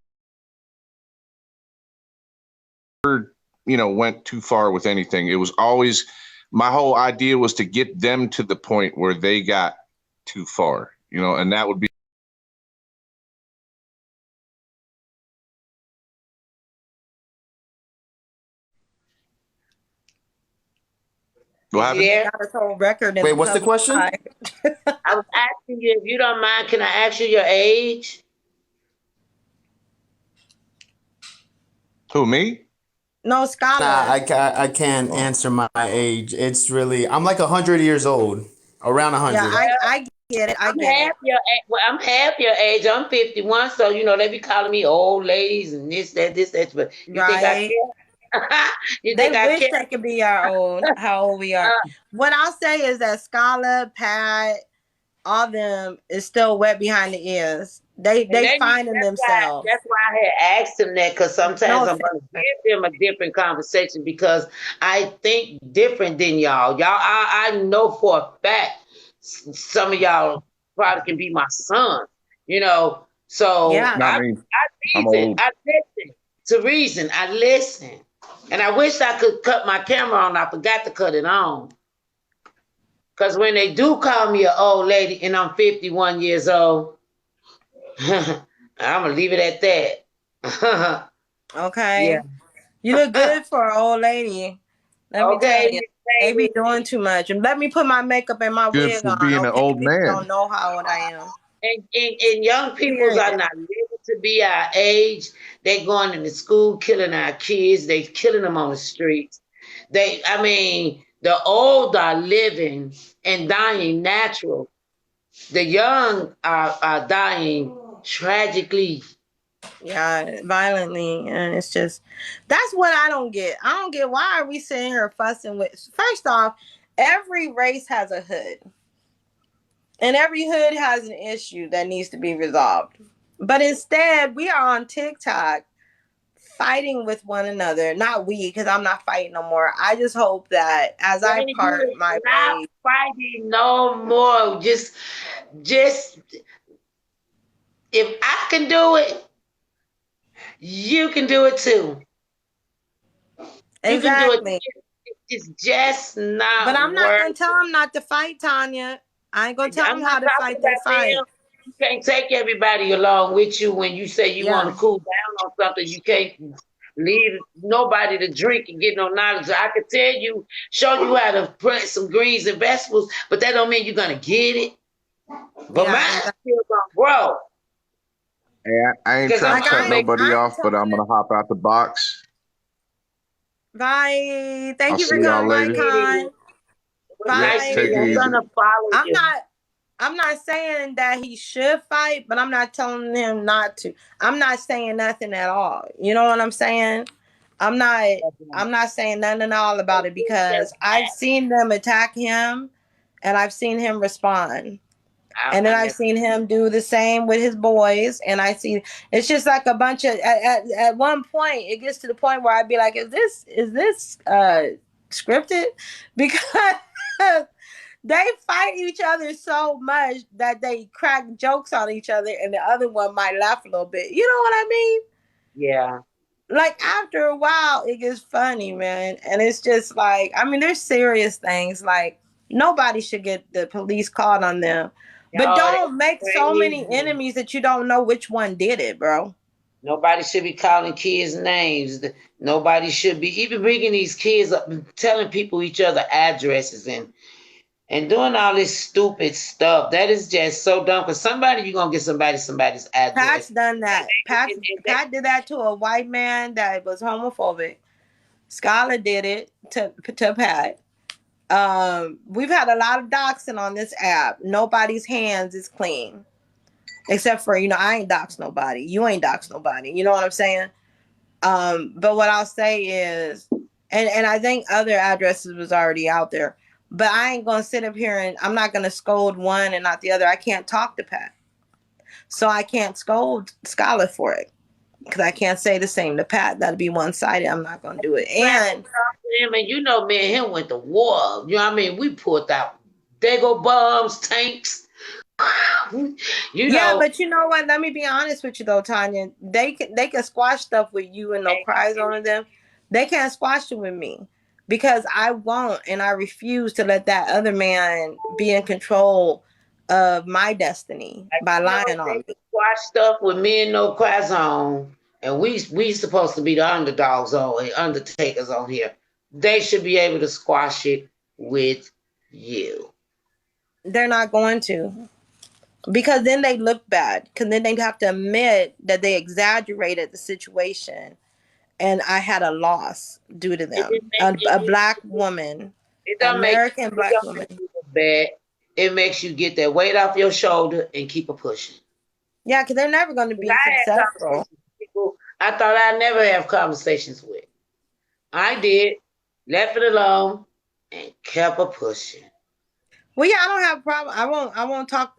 Speaker 4: went too far with anything. It was always my whole idea was to get them to the point where they got too far, and that would be what
Speaker 3: Is he
Speaker 2: they
Speaker 4: happened.
Speaker 3: there?
Speaker 2: got his whole record in
Speaker 1: Wait,
Speaker 2: the
Speaker 1: what's the
Speaker 2: public
Speaker 1: question?
Speaker 2: eye.
Speaker 3: I was asking you if you don't mind. Can I ask you your age?
Speaker 4: Who, me?
Speaker 2: No,
Speaker 1: Nah,
Speaker 2: Scholar.
Speaker 1: I can't
Speaker 4: Oh.
Speaker 1: answer my age. It's really I'm like 100 years old, around
Speaker 2: Yeah,
Speaker 1: 100.
Speaker 2: I get it. I
Speaker 3: I'm
Speaker 2: get
Speaker 3: half
Speaker 2: it.
Speaker 3: your age. Well, I'm half your age. I'm 51, so they be calling me old ladies and this, that. But you think I
Speaker 2: Right.
Speaker 3: care? You
Speaker 2: They
Speaker 3: think I
Speaker 2: wish
Speaker 3: care?
Speaker 2: they could be our own, how old we are.
Speaker 3: Uh,
Speaker 2: What I'll say is that Scholar, Pat, all them is still wet behind the ears.
Speaker 3: and
Speaker 2: They
Speaker 3: then
Speaker 2: finding themselves.
Speaker 3: that's why I had asked him that because
Speaker 2: No
Speaker 3: sometimes I'm
Speaker 2: offense.
Speaker 3: gonna give them a different conversation because I think different than y'all. I know for a fact some of y'all probably can be my son. So
Speaker 2: Yeah.
Speaker 4: Not
Speaker 3: I
Speaker 4: me. I'm
Speaker 3: reason.
Speaker 4: old.
Speaker 3: I listen to reason. I listen. And I wish I could cut my camera on. I forgot to cut it on. Because when they do call me an old lady and I'm 51 years old, I'm going to leave it at that. Yeah.
Speaker 2: Okay. You look good for an old lady. Let me tell
Speaker 3: Okay,
Speaker 2: you.
Speaker 3: Miss
Speaker 2: They be
Speaker 3: Lady.
Speaker 2: doing too much. And let me put my makeup and my
Speaker 4: Good
Speaker 2: wig
Speaker 4: for
Speaker 2: on,
Speaker 4: being an
Speaker 2: okay?
Speaker 4: old
Speaker 2: People don't
Speaker 4: man.
Speaker 2: know how old I am.
Speaker 3: And young peoples are
Speaker 2: Period.
Speaker 3: not living to be our age. They going into school, killing our kids. They killing them on the streets. The old are living and dying natural. The young are dying tragically.
Speaker 2: Yeah, violently. And it's just, that's what I don't get. I don't get why are we sitting here fussing with, first off, every race has a hood. And every hood has an issue that needs to be resolved. But instead, we are on TikTok fighting with one another. Not we, because I'm not fighting no more. I just hope that as I
Speaker 3: Lady, you
Speaker 2: part
Speaker 3: is
Speaker 2: my
Speaker 3: not
Speaker 2: ways,
Speaker 3: fighting no more. Just if I can do it, you can do it too. You can do it.
Speaker 2: exactly.
Speaker 3: It's just
Speaker 2: But
Speaker 3: not
Speaker 2: I'm not
Speaker 3: worth
Speaker 2: gonna tell
Speaker 3: it.
Speaker 2: him not to fight, Tanya. I ain't gonna tell
Speaker 3: I'm
Speaker 2: him
Speaker 3: not
Speaker 2: how to
Speaker 3: talking
Speaker 2: fight their
Speaker 3: about them.
Speaker 2: fight.
Speaker 3: You can't take everybody along with you when you say you want
Speaker 2: Yeah.
Speaker 3: to cool down on something. You can't leave nobody to drink and get no knowledge. I could tell you, show you how to plant some greens and vegetables, but that don't mean you're gonna get it. But
Speaker 2: Yeah,
Speaker 3: mine's
Speaker 2: exactly.
Speaker 3: still gonna grow
Speaker 4: Hey, I ain't
Speaker 3: because
Speaker 4: trying
Speaker 3: I'm
Speaker 4: to
Speaker 2: Like
Speaker 3: trying
Speaker 4: cut
Speaker 3: to make.
Speaker 4: nobody
Speaker 2: I
Speaker 4: off,
Speaker 2: ain't
Speaker 4: but I'm
Speaker 2: telling him.
Speaker 4: gonna hop out the box.
Speaker 2: Bye.
Speaker 4: I'll
Speaker 2: Thank you
Speaker 4: see
Speaker 2: for
Speaker 4: y'all
Speaker 2: coming,
Speaker 4: later.
Speaker 2: Lycon.
Speaker 3: It was
Speaker 4: Yep,
Speaker 3: nice
Speaker 2: Bye.
Speaker 4: take
Speaker 3: meeting
Speaker 4: it
Speaker 3: you. I'm
Speaker 4: easy.
Speaker 3: gonna follow
Speaker 2: I'm
Speaker 3: you.
Speaker 2: not I'm not saying that he should fight, but I'm not telling him not to. I'm not saying nothing at all. You know what I'm saying? I'm not I'm not saying nothing at all about it because I've seen them attack him and I've seen him respond. And then
Speaker 3: I
Speaker 2: I've
Speaker 3: never.
Speaker 2: seen him do the same with his boys. And I see it's just like a bunch of at one point it gets to the point where I'd be like, is this scripted? Because they fight each other so much that they crack jokes on each other and the other one might laugh a little bit. You know what I mean?
Speaker 3: Yeah.
Speaker 2: Like after a while it gets funny, man. And it's just like, I mean, there's serious things like nobody should get the police called on them. But
Speaker 3: Oh, that's
Speaker 2: don't make so many
Speaker 3: crazy.
Speaker 2: enemies that you don't know which one did it, bro.
Speaker 3: Nobody should be calling kids names. Nobody should be even bringing these kids up and telling people each other addresses and doing all this stupid stuff. That is just so dumb. Because somebody you're gonna get somebody's
Speaker 2: Pat's
Speaker 3: address.
Speaker 2: done that.
Speaker 3: They,
Speaker 2: Pat did that to a white man that was homophobic. Skolla did it to Pat. We've had a lot of doxing on this app. Nobody's hands is clean. Except for, I ain't dox nobody. You ain't dox nobody. You know what I'm saying? But what I'll say is, and I think other addresses was already out there, but I ain't gonna sit up here and I'm not gonna scold one and not the other. I can't talk to Pat. So I can't scold Scholar for it. Because I can't say the same to Pat. That'd be one sided. I'm not gonna do it. And
Speaker 3: him and me and him went to war. You know what I mean? We pulled out Dago bombs, tanks. You
Speaker 2: yeah,
Speaker 3: know,
Speaker 2: but you know what? Let me be honest with you though, Tanya. They can squash stuff with you and no cries on them. They can't squash it with me because I won't and I refuse to let that other man be in control of my destiny by
Speaker 3: you know,
Speaker 2: lying
Speaker 3: they
Speaker 2: on me.
Speaker 3: watch stuff with me and no cry zone, and we supposed to be the underdogs on and undertakers on here. They should be able to squash it with you.
Speaker 2: They're not going to. Because then they look bad. Because then they'd have to admit that they exaggerated the situation and I had a loss due to
Speaker 3: It
Speaker 2: them.
Speaker 3: didn't make
Speaker 2: A black woman,
Speaker 3: it don't make
Speaker 2: American
Speaker 3: it
Speaker 2: black
Speaker 3: don't make
Speaker 2: woman.
Speaker 3: you look bad. It makes you get that weight off your shoulder and keep it pushing.
Speaker 2: Yeah, because they're never going to be
Speaker 3: I had
Speaker 2: successful.
Speaker 3: conversations with people I thought I'd never have conversations with. I did, left it alone, and kept a pushing.
Speaker 2: Well, yeah, I don't have a problem. I won't talk.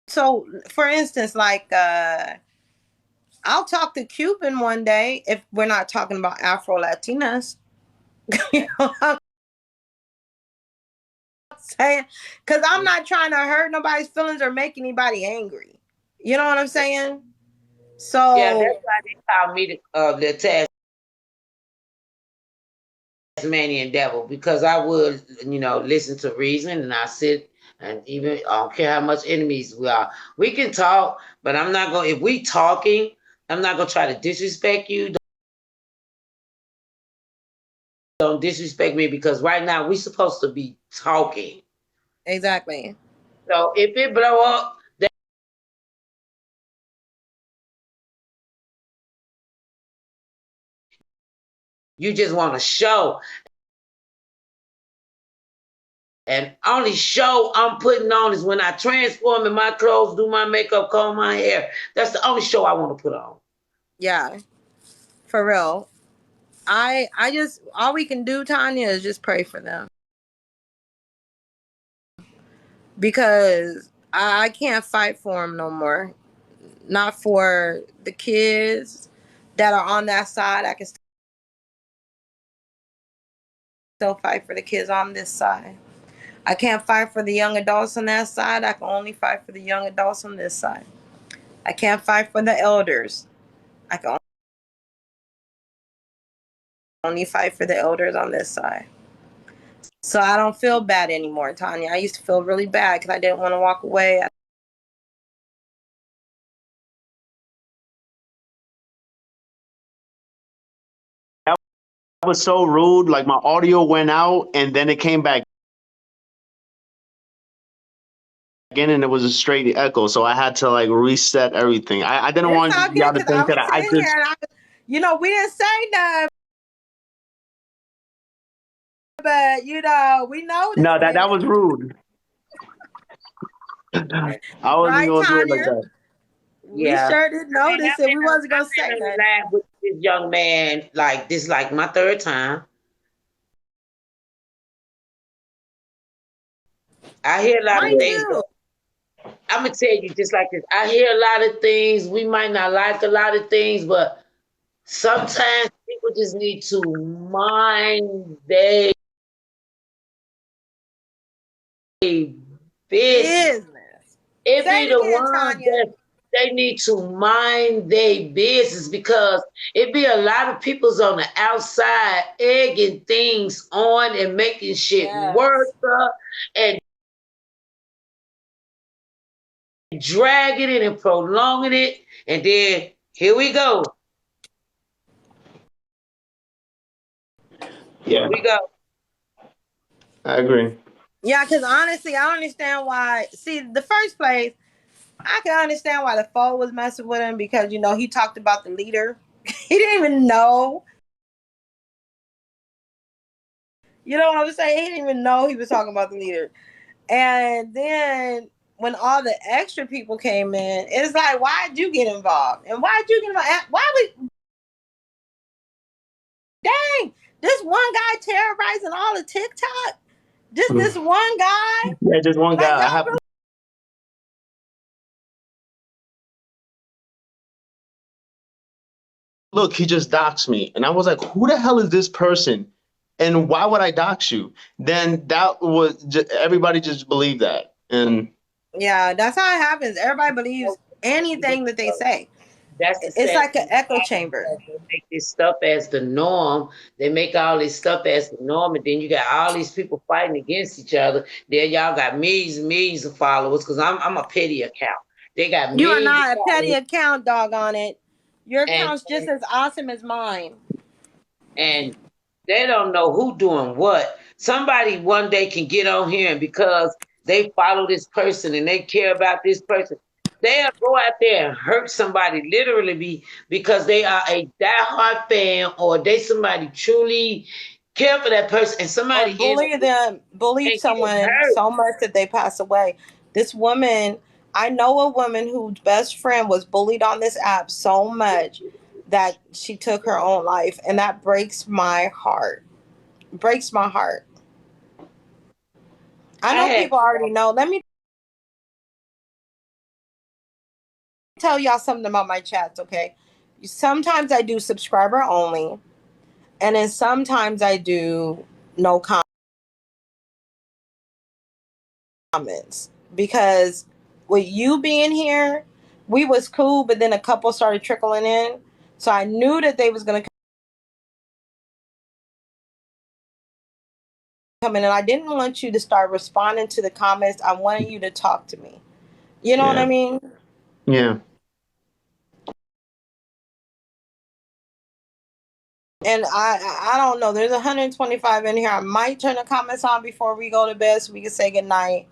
Speaker 2: So, for instance, like I'll talk to Cuban one day if we're not talking about Afro Latinas. You know what I'm saying? Because I'm not trying to hurt nobody's feelings or make anybody angry. You know what I'm saying?
Speaker 3: Yeah, that's
Speaker 2: So
Speaker 3: why they call me the Tasmanian devil because I would, listen to reason and I sit and even I don't care how much enemies we are. We can talk, but I'm not going. If we talking, I'm not gonna try to disrespect you. Don't disrespect me because right now we supposed to be talking.
Speaker 2: exactly.
Speaker 3: So if it blow up, you just want to show. And only show I'm putting on is when I transform in my clothes, do my makeup, comb my hair. That's the only show I want to put on.
Speaker 2: Yeah, for real. I just all we can do, Tanya, is just pray for them because I can't fight for them no more. Not for the kids that are on that side. I can still fight for the kids on this side. I can't fight for the young adults on that side. I can only fight for the young adults on this side. I can't fight for the elders. I can only fight for the elders on this side. So I don't feel bad anymore, Tanya. I used to feel really bad because I didn't want to walk away.
Speaker 5: That was so rude. Like my audio went out and then it came back in and it was a straight echo. So I had to like reset everything. I didn't
Speaker 2: It's
Speaker 5: want
Speaker 2: all
Speaker 5: y'all
Speaker 2: good
Speaker 5: to
Speaker 2: because I
Speaker 5: think
Speaker 2: was
Speaker 5: that I
Speaker 2: sitting
Speaker 5: just,
Speaker 2: here and we didn't say nothing, but we
Speaker 5: no,
Speaker 2: noticed
Speaker 5: that
Speaker 2: it.
Speaker 5: was rude. I wasn't
Speaker 2: Right,
Speaker 5: going to do it like
Speaker 2: Tanya?
Speaker 5: that.
Speaker 2: We
Speaker 3: Yeah.
Speaker 2: sure did notice it. We wasn't gonna
Speaker 3: I've
Speaker 2: say
Speaker 3: been in a
Speaker 2: nothing.
Speaker 3: lab with this young man like this, like my third time. I hear a lot of
Speaker 2: Mine
Speaker 3: things.
Speaker 2: too.
Speaker 3: I'm gonna tell you just like this. I hear a lot of things. We might not like a lot of things, but sometimes people just need to mind their business.
Speaker 2: Business.
Speaker 3: It
Speaker 2: Say
Speaker 3: be
Speaker 2: it
Speaker 3: the
Speaker 2: again,
Speaker 3: ones
Speaker 2: Tanya.
Speaker 3: that they need to mind their business because it be a lot of people's on the outside egging things on and making shit worse
Speaker 2: Yes.
Speaker 3: and dragging it and prolonging it. And then here we go. Here
Speaker 5: Yeah,
Speaker 3: we go.
Speaker 5: I agree.
Speaker 2: Yeah, because honestly, I don't understand why. See, the first place, I can understand why the foe was messing with him because he talked about the leader. He didn't even know. You know what I'm saying? He didn't even know he was talking about the leader. And then when all the extra people came in, it's like, why'd you get involved? And why'd you get involved? Dang, this one guy terrorizing all of TikTok? Just this one guy?
Speaker 5: Yeah, just one
Speaker 2: Like,
Speaker 5: guy. I
Speaker 2: y'all
Speaker 5: have
Speaker 2: really.
Speaker 5: look, he just doxed me. And I was like, who the hell is this person? And why would I dox you? Then that was just, everybody just believed that. And
Speaker 2: Yeah, that's how it happens. Everybody believes anything that they say.
Speaker 3: That's the
Speaker 2: It's
Speaker 3: sad
Speaker 2: like an
Speaker 3: thing
Speaker 2: echo
Speaker 3: about it,
Speaker 2: chamber.
Speaker 3: because they make this stuff as the norm. They make all this stuff as the norm, and then you got all these people fighting against each other. Then y'all got millions and millions of followers. Because I'm a petty account. They got
Speaker 2: You are
Speaker 3: millions of
Speaker 2: not a petty
Speaker 3: followers,
Speaker 2: account, dog on it. Your
Speaker 3: and
Speaker 2: account's just as awesome as mine.
Speaker 3: and they don't know who doing what. Somebody one day can get on here and because they follow this person and they care about this person, they'll go out there and hurt somebody literally because they are a diehard fan or they somebody truly care for that person and
Speaker 2: Or
Speaker 3: somebody end up
Speaker 2: bully them, bully
Speaker 3: and getting
Speaker 2: someone
Speaker 3: hurt.
Speaker 2: so much that they pass away. This woman, I know a woman whose best friend was bullied on this app so much that she took her own life. And that breaks my heart. Breaks my heart. I
Speaker 3: I
Speaker 2: know
Speaker 3: had
Speaker 2: people already know. Let me tell y'all something about my chats, okay? Sometimes I do subscriber only, and then sometimes I do no comments because with you being here, we was cool, but then a couple started trickling in, so I knew that they was gonna come in, and I didn't want you to start responding to the comments. I wanted you to talk to me. You know what I
Speaker 5: yeah,
Speaker 2: mean?
Speaker 5: yeah.
Speaker 2: And I don't know. There's 125 in here. I might turn the comments on before we go to bed so we can say goodnight.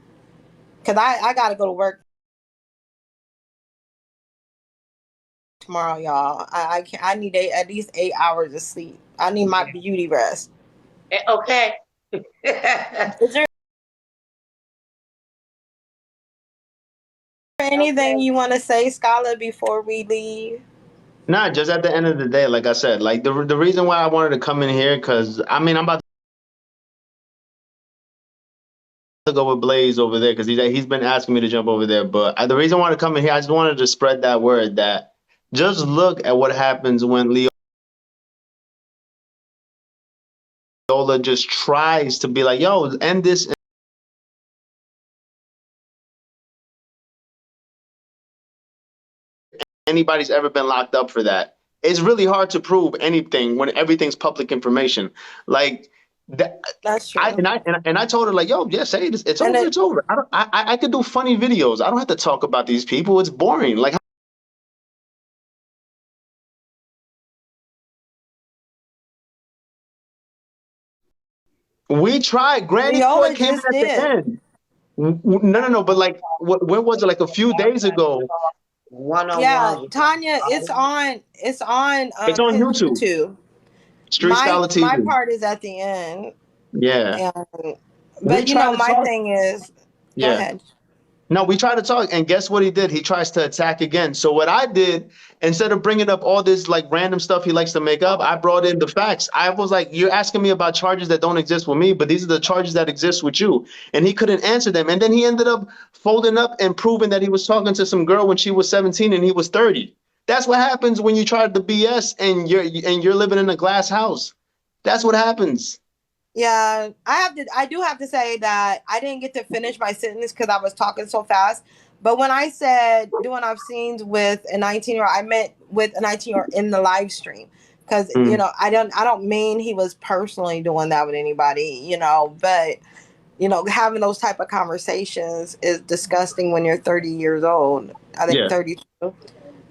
Speaker 2: Cause I gotta go to work tomorrow, y'all. I can't. I need at least 8 hours of sleep. I need my beauty rest.
Speaker 3: okay.
Speaker 2: Is there anything
Speaker 3: Okay.
Speaker 2: you want to say, Scholar, before we leave?
Speaker 5: Nah, just at the end of the day, like I said, like the reason why I wanted to come in here, because I mean, I'm about to go with Blaze over there because he's been asking me to jump over there. But the reason I wanted to come in here, I just wanted to spread that word that just look at what happens when Leola just tries to be like, yo, end this. Anybody's ever been locked up for that. it's really hard to prove anything when everything's public information. Like that,
Speaker 2: That's true.
Speaker 5: I told her like, yo, yeah, say it. It's
Speaker 2: And
Speaker 5: over.
Speaker 2: it,
Speaker 5: It's over. I could do funny videos. I don't have to talk about these people. It's boring. Like we tried. Granny Court
Speaker 2: Viola
Speaker 5: came in
Speaker 2: just
Speaker 5: at the
Speaker 2: did.
Speaker 5: end. No. But like, when was it? Like a few days ago.
Speaker 3: One on
Speaker 2: Yeah,
Speaker 3: one.
Speaker 2: Tanya, it's on
Speaker 5: It's on
Speaker 2: his
Speaker 5: YouTube.
Speaker 2: YouTube.
Speaker 5: Street
Speaker 2: My
Speaker 5: Scholar
Speaker 2: my
Speaker 5: TV.
Speaker 2: part is at the end.
Speaker 5: Yeah.
Speaker 2: And
Speaker 5: We
Speaker 2: but
Speaker 5: tried to
Speaker 2: my
Speaker 5: talk.
Speaker 2: thing is, go
Speaker 5: Yeah.
Speaker 2: ahead.
Speaker 5: No, we tried to talk, and guess what he did? He tries to attack again. So what I did, instead of bringing up all this like random stuff he likes to make up, I brought in the facts. I was like, "You're asking me about charges that don't exist with me, but these are the charges that exist with you." And he couldn't answer them. And then he ended up folding up and proving that he was talking to some girl when she was 17 and he was 30. That's what happens when you try the BS and you're living in a glass house. That's what happens.
Speaker 2: Yeah, I do have to say that I didn't get to finish my sentence because I was talking so fast. But when I said doing off scenes with a 19-year-old, I meant with a 19-year-old in the live stream. Because,
Speaker 5: Mm,
Speaker 2: I don't mean he was personally doing that with anybody, but having those type of conversations is disgusting when you're 30 years old. I think
Speaker 5: yeah.
Speaker 2: 32.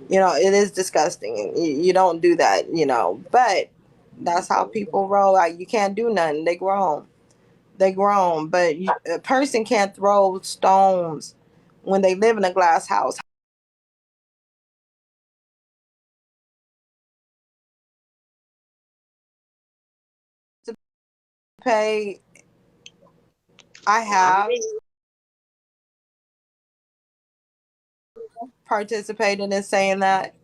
Speaker 2: It is disgusting. You don't do that, but that's how people roll. Like, you can't do nothing. They grown. They grown. But a person can't throw stones when they live in a glass house. To pay, I have participated in saying that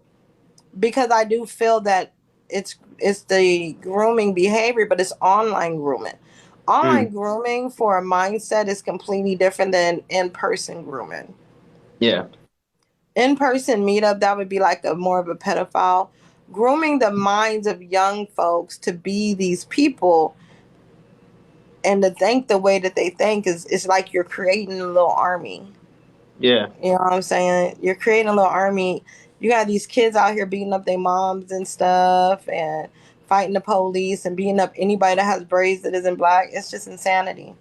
Speaker 2: because I do feel that it's the grooming behavior, but it's online grooming. Online
Speaker 5: Mm,
Speaker 2: grooming for a mindset is completely different than in-person grooming.
Speaker 5: yeah.
Speaker 2: In-person meetup, that would be like a more of a pedophile. Grooming the minds of young folks to be these people and to think the way that they think is like you're creating a little army.
Speaker 5: Yeah.
Speaker 2: You know what I'm saying? You're creating a little army. You got these kids out here beating up their moms and stuff and fighting the police and beating up anybody that has braids that isn't black. It's just insanity.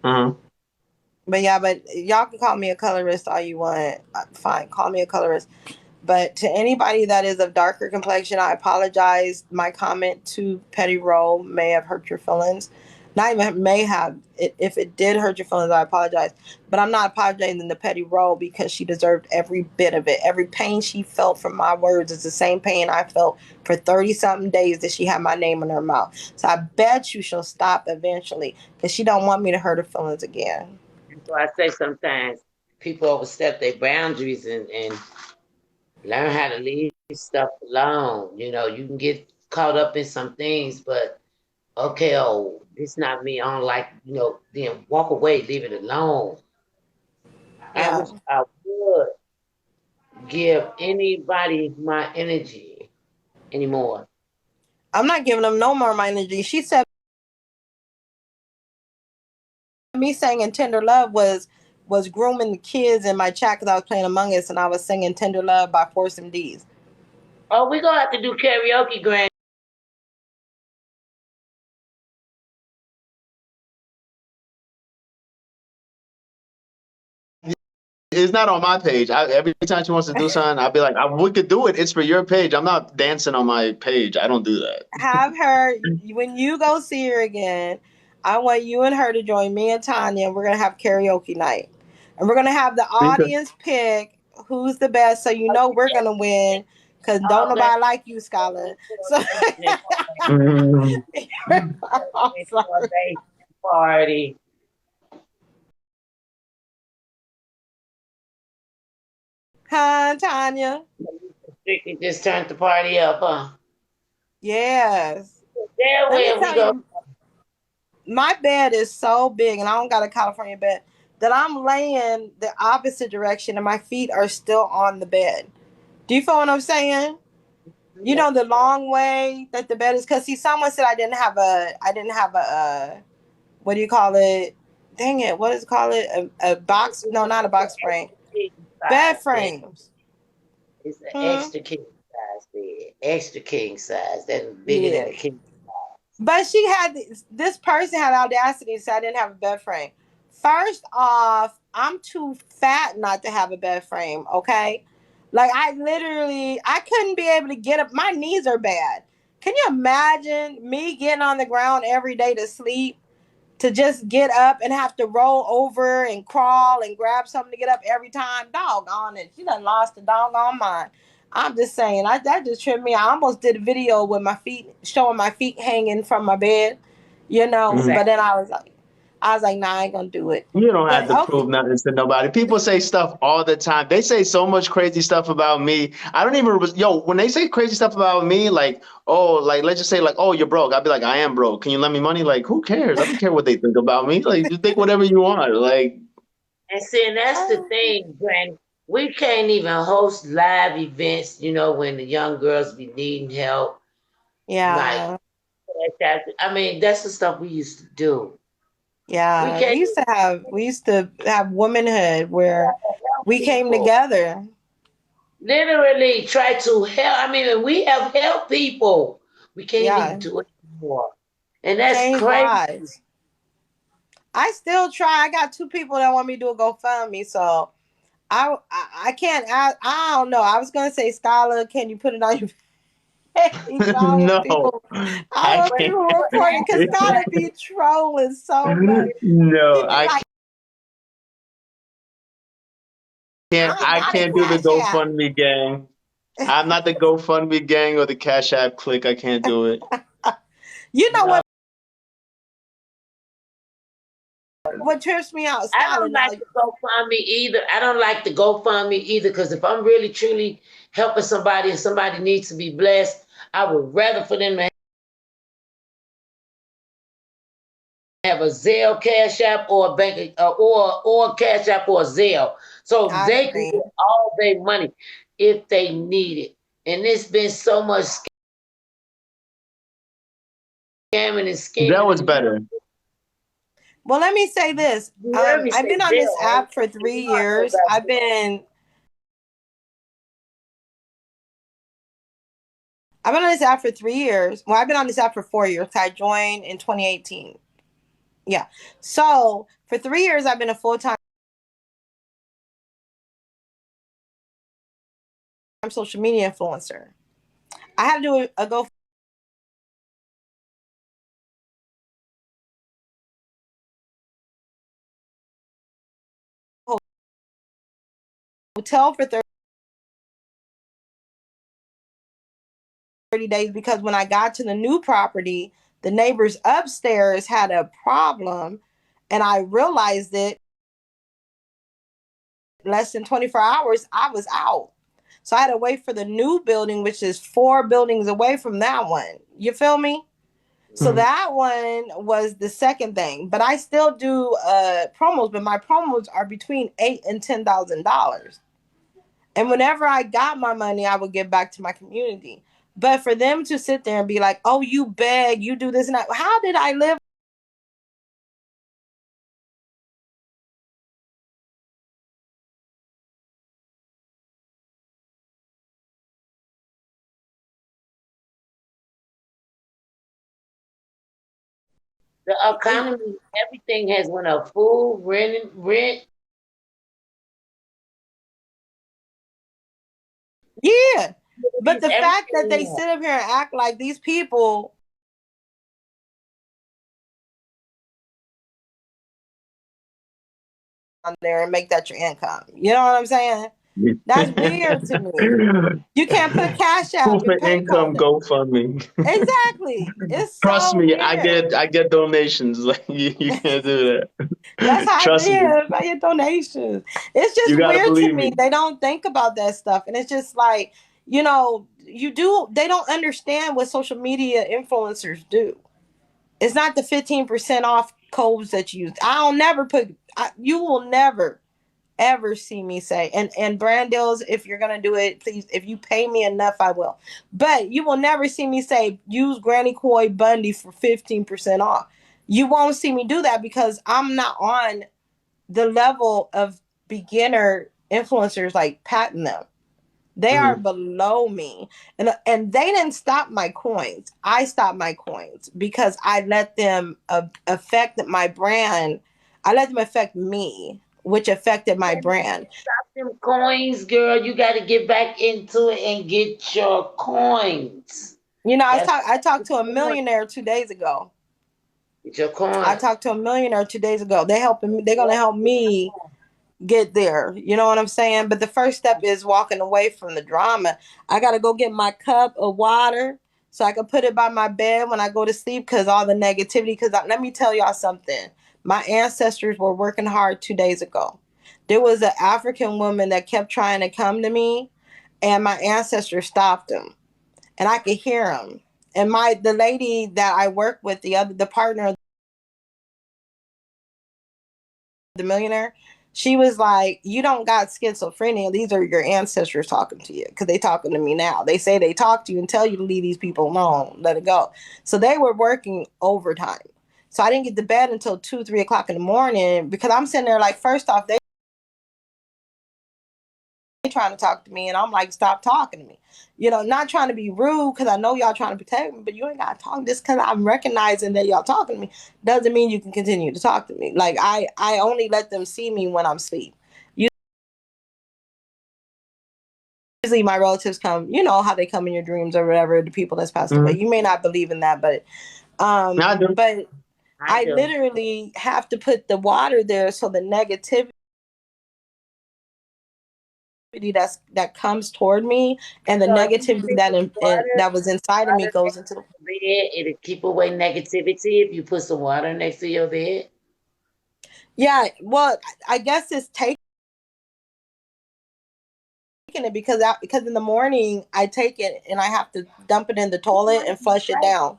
Speaker 5: Uh-huh.
Speaker 2: But yeah, but y'all can call me a colorist all you want. Fine, call me a colorist. But to anybody that is of darker complexion, I apologize. My comment to Petty Roll may have hurt your feelings. Not even may have. If it did hurt your feelings, I apologize. But I'm not apologizing to Petty Roll because she deserved every bit of it. Every pain she felt from my words is the same pain I felt for 30-something days that she had my name in her mouth. So I bet you she'll stop eventually because she don't want me to hurt her feelings again.
Speaker 3: So I say sometimes people overstep their boundaries and learn how to leave stuff alone. You can get caught up in some things, but okay, it's not me. I don't like, then walk away, leave it alone. I
Speaker 2: Yeah.
Speaker 3: wish I would give anybody my energy anymore.
Speaker 2: I'm not giving them no more of my energy. She said me singing Tender Love was grooming the kids in my chat because I was playing Among Us and I was singing Tender Love by Foursome D's.
Speaker 3: Oh, we're gonna have to do karaoke, Grand.
Speaker 5: It's not on my page. Every time she wants to do something, I'll be like, we could do it. It's for your page. I'm not dancing on my page. I don't do that.
Speaker 2: Have her, when you go see her again, I want you and her to join me and Tanya, and we're going to have karaoke night. And we're going to have the
Speaker 5: Okay.
Speaker 2: audience pick who's the best so you know we're going to win because don't
Speaker 3: Okay.
Speaker 2: nobody like you, Skolla. So,
Speaker 5: Mm,
Speaker 3: Party.
Speaker 2: huh, Tanya?
Speaker 3: Strictly just turned the party up, huh?
Speaker 2: Yes.
Speaker 3: There
Speaker 2: Let me
Speaker 3: where we
Speaker 2: tell
Speaker 3: go.
Speaker 2: you, my bed is so big and I don't got a California bed that I'm laying the opposite direction and my feet are still on the bed. Do you feel what I'm saying? The long way that the bed is because see someone said I didn't have a what do you call it? Dang it, what is it called it? A box, no, not a box frame. Bed frames.
Speaker 3: It's an
Speaker 2: Hmm.
Speaker 3: extra king size bed. extra king size. That's bigger than
Speaker 2: Yeah.
Speaker 3: the king.
Speaker 2: But she had this person had audacity to say I didn't have a bed frame. First off, I'm too fat not to have a bed frame, okay? Like I couldn't be able to get up. My knees are bad. Can you imagine me getting on the ground every day to sleep? To just get up and have to roll over and crawl and grab something to get up every time. Doggone it. She done lost the doggone mind. I'm just saying, that just tripped me. I almost did a video with my feet, showing my feet hanging from my bed,
Speaker 5: Mhm.
Speaker 2: but
Speaker 3: Exactly.
Speaker 2: then I was like, nah, I ain't gonna do it.
Speaker 5: You don't have
Speaker 2: But
Speaker 5: to
Speaker 2: okay,
Speaker 5: prove nothing to nobody. People say stuff all the time. They say so much crazy stuff about me. I don't even, when they say crazy stuff about me, like, oh, like, let's just say, like, oh, you're broke. I'd be like, I am broke. Can you lend me money? Like, who cares? I don't care what they think about me. Like, you think whatever you want. Like,
Speaker 3: And see, and that's the thing, Granny. We can't even host live events, when the young girls be needing help. Like,
Speaker 2: yeah,
Speaker 3: I mean, that's the stuff we used to do. We
Speaker 2: yeah.
Speaker 3: can't
Speaker 2: We used to have womanhood where
Speaker 3: help
Speaker 2: we came
Speaker 3: people.
Speaker 2: together.
Speaker 3: Literally try to help. I mean, we have helped people. We can't even
Speaker 2: Yeah,
Speaker 3: do it anymore. And that's
Speaker 2: change
Speaker 3: crazy.
Speaker 2: lives. I still try. I got two people that want me to do a GoFundMe, so I can't. I don't know. I was gonna say, Skolla, can you put it on your page?
Speaker 5: no,
Speaker 2: I
Speaker 5: I
Speaker 2: want
Speaker 3: But,
Speaker 2: people
Speaker 5: can't.
Speaker 2: to
Speaker 3: but
Speaker 2: report it because Skolla be trolling so much. She
Speaker 5: No,
Speaker 2: be like, I
Speaker 5: I
Speaker 2: got a
Speaker 5: can't do the
Speaker 2: cash app.
Speaker 5: GoFundMe gang. I'm not the GoFundMe gang or the Cash App click. I can't do it.
Speaker 2: You know
Speaker 3: no,
Speaker 2: what trips me out,
Speaker 3: I
Speaker 2: Skolla?
Speaker 3: don't
Speaker 2: Now,
Speaker 3: like to GoFundMe either. I don't like to GoFundMe either because if I'm really truly helping somebody and somebody needs to be blessed, I would rather for them to have a Zelle Cash App or a bank or a Cash App or a Zelle, so
Speaker 2: I
Speaker 3: they can
Speaker 2: agree.
Speaker 3: get all their money if they need it. And there's been so much scamming and
Speaker 5: That
Speaker 3: scheming,
Speaker 5: was
Speaker 3: and
Speaker 5: better.
Speaker 2: Well, let me say this.
Speaker 3: you heard me
Speaker 2: I've
Speaker 3: say
Speaker 2: been on this
Speaker 3: Zelle, right?
Speaker 2: app for
Speaker 3: You
Speaker 2: 3 years.
Speaker 3: know
Speaker 2: I've been on this app for 3 years. Well, I've been on this app for 4 years. I joined in 2018. Yeah. So for 3 years, I've been a full time social media influencer. I had to do a go hotel for 30 days because when I got to the new property, the neighbors upstairs had a problem and I realized it less than 24 hours, I was out. So I had to wait for the new building, which is 4 buildings away from that one. You feel me? So
Speaker 5: Mhm.
Speaker 2: that one was the second thing, but I still do promos, but my promos are between $8,000 and $10,000. And whenever I got my money, I would give back to my community. But for them to sit there and be like, "Oh, you beg, you do this and that," how did I live
Speaker 3: the economy, everything has went up. Food, rent,
Speaker 2: Yeah. But the fact that they
Speaker 3: everything.
Speaker 2: sit up here and act like these people on there and make that your income. You know what I'm saying? That's weird to me. You can't put Cash App
Speaker 5: Proof
Speaker 2: and
Speaker 5: of
Speaker 2: PayPal
Speaker 5: income
Speaker 2: there.
Speaker 5: GoFundMe.
Speaker 2: Exactly. It's
Speaker 5: Trust
Speaker 2: so
Speaker 5: me,
Speaker 2: weird.
Speaker 5: I get donations. Like you can't do
Speaker 2: That's
Speaker 5: that.
Speaker 2: how I
Speaker 5: Trust me,
Speaker 2: live. I get donations. It's just
Speaker 5: you gotta
Speaker 2: weird to
Speaker 5: believe
Speaker 2: me.
Speaker 5: me.
Speaker 2: They don't think about that stuff. And it's just like, they don't understand what social media influencers do. It's not the 15% off codes that you use. You will never ever see me say, and brand deals, if you're gonna do it, please, if you pay me enough, I will. But you will never see me say use Granny Coy Bundy for 15% off. You won't see me do that because I'm not on the level of beginner influencers like patting them. They are below me. And they didn't stop my coins. I stopped my coins because I let them affect my brand. I let them affect me, which affected my brand.
Speaker 3: Them coins, girl, you got to get back into it and get your coins.
Speaker 2: You know,
Speaker 3: That's
Speaker 2: I talked to a
Speaker 3: the point.
Speaker 2: millionaire 2 days ago.
Speaker 3: Get your
Speaker 2: I
Speaker 3: coins.
Speaker 2: talked to a millionaire 2 days ago. They're gonna help me get there. You know what I'm saying? But the first step is walking away from the drama. I gotta go get my cup of water so I can put it by my bed when I go to sleep because all the negativity. Because let me tell y'all something. My ancestors were working hard 2 days ago. There was an African woman that kept trying to come to me, and my ancestors stopped him, and I could hear him. And the lady that I work with, the partner, the millionaire, she was like, you don't got schizophrenia. These are your ancestors talking to you because they talking to me now. They say they talk to you and tell you to leave these people alone, let it go. So they were working overtime. So I didn't get to bed until 2, 3 o'clock in the morning because I'm sitting there like, first off, they trying to talk to me and I'm like, stop talking to me. You know, not trying to be rude because I know y'all trying to protect me, but you ain't got to talk. Just because I'm recognizing that y'all talking to me doesn't mean you can continue to talk to me. Like I only let them see me when I'm asleep. Usually my relatives come, you know how they come in your dreams or whatever, the people that's passed away. You may not believe in that, but
Speaker 5: I do.
Speaker 2: but
Speaker 3: I
Speaker 2: I
Speaker 3: do.
Speaker 2: literally have to put the water there so the negativity that comes toward me and the
Speaker 3: So if you
Speaker 2: negativity
Speaker 3: put some
Speaker 2: that was inside of me
Speaker 3: water
Speaker 2: goes
Speaker 3: next
Speaker 2: into.
Speaker 3: to your bed, it'll keep away negativity if you put some water next to your bed.
Speaker 2: Yeah, well, I guess it's taking it because in the morning I take it and I have to dump it in the
Speaker 3: You
Speaker 2: toilet
Speaker 3: might
Speaker 2: and
Speaker 3: be
Speaker 2: flush it
Speaker 3: right.
Speaker 2: down.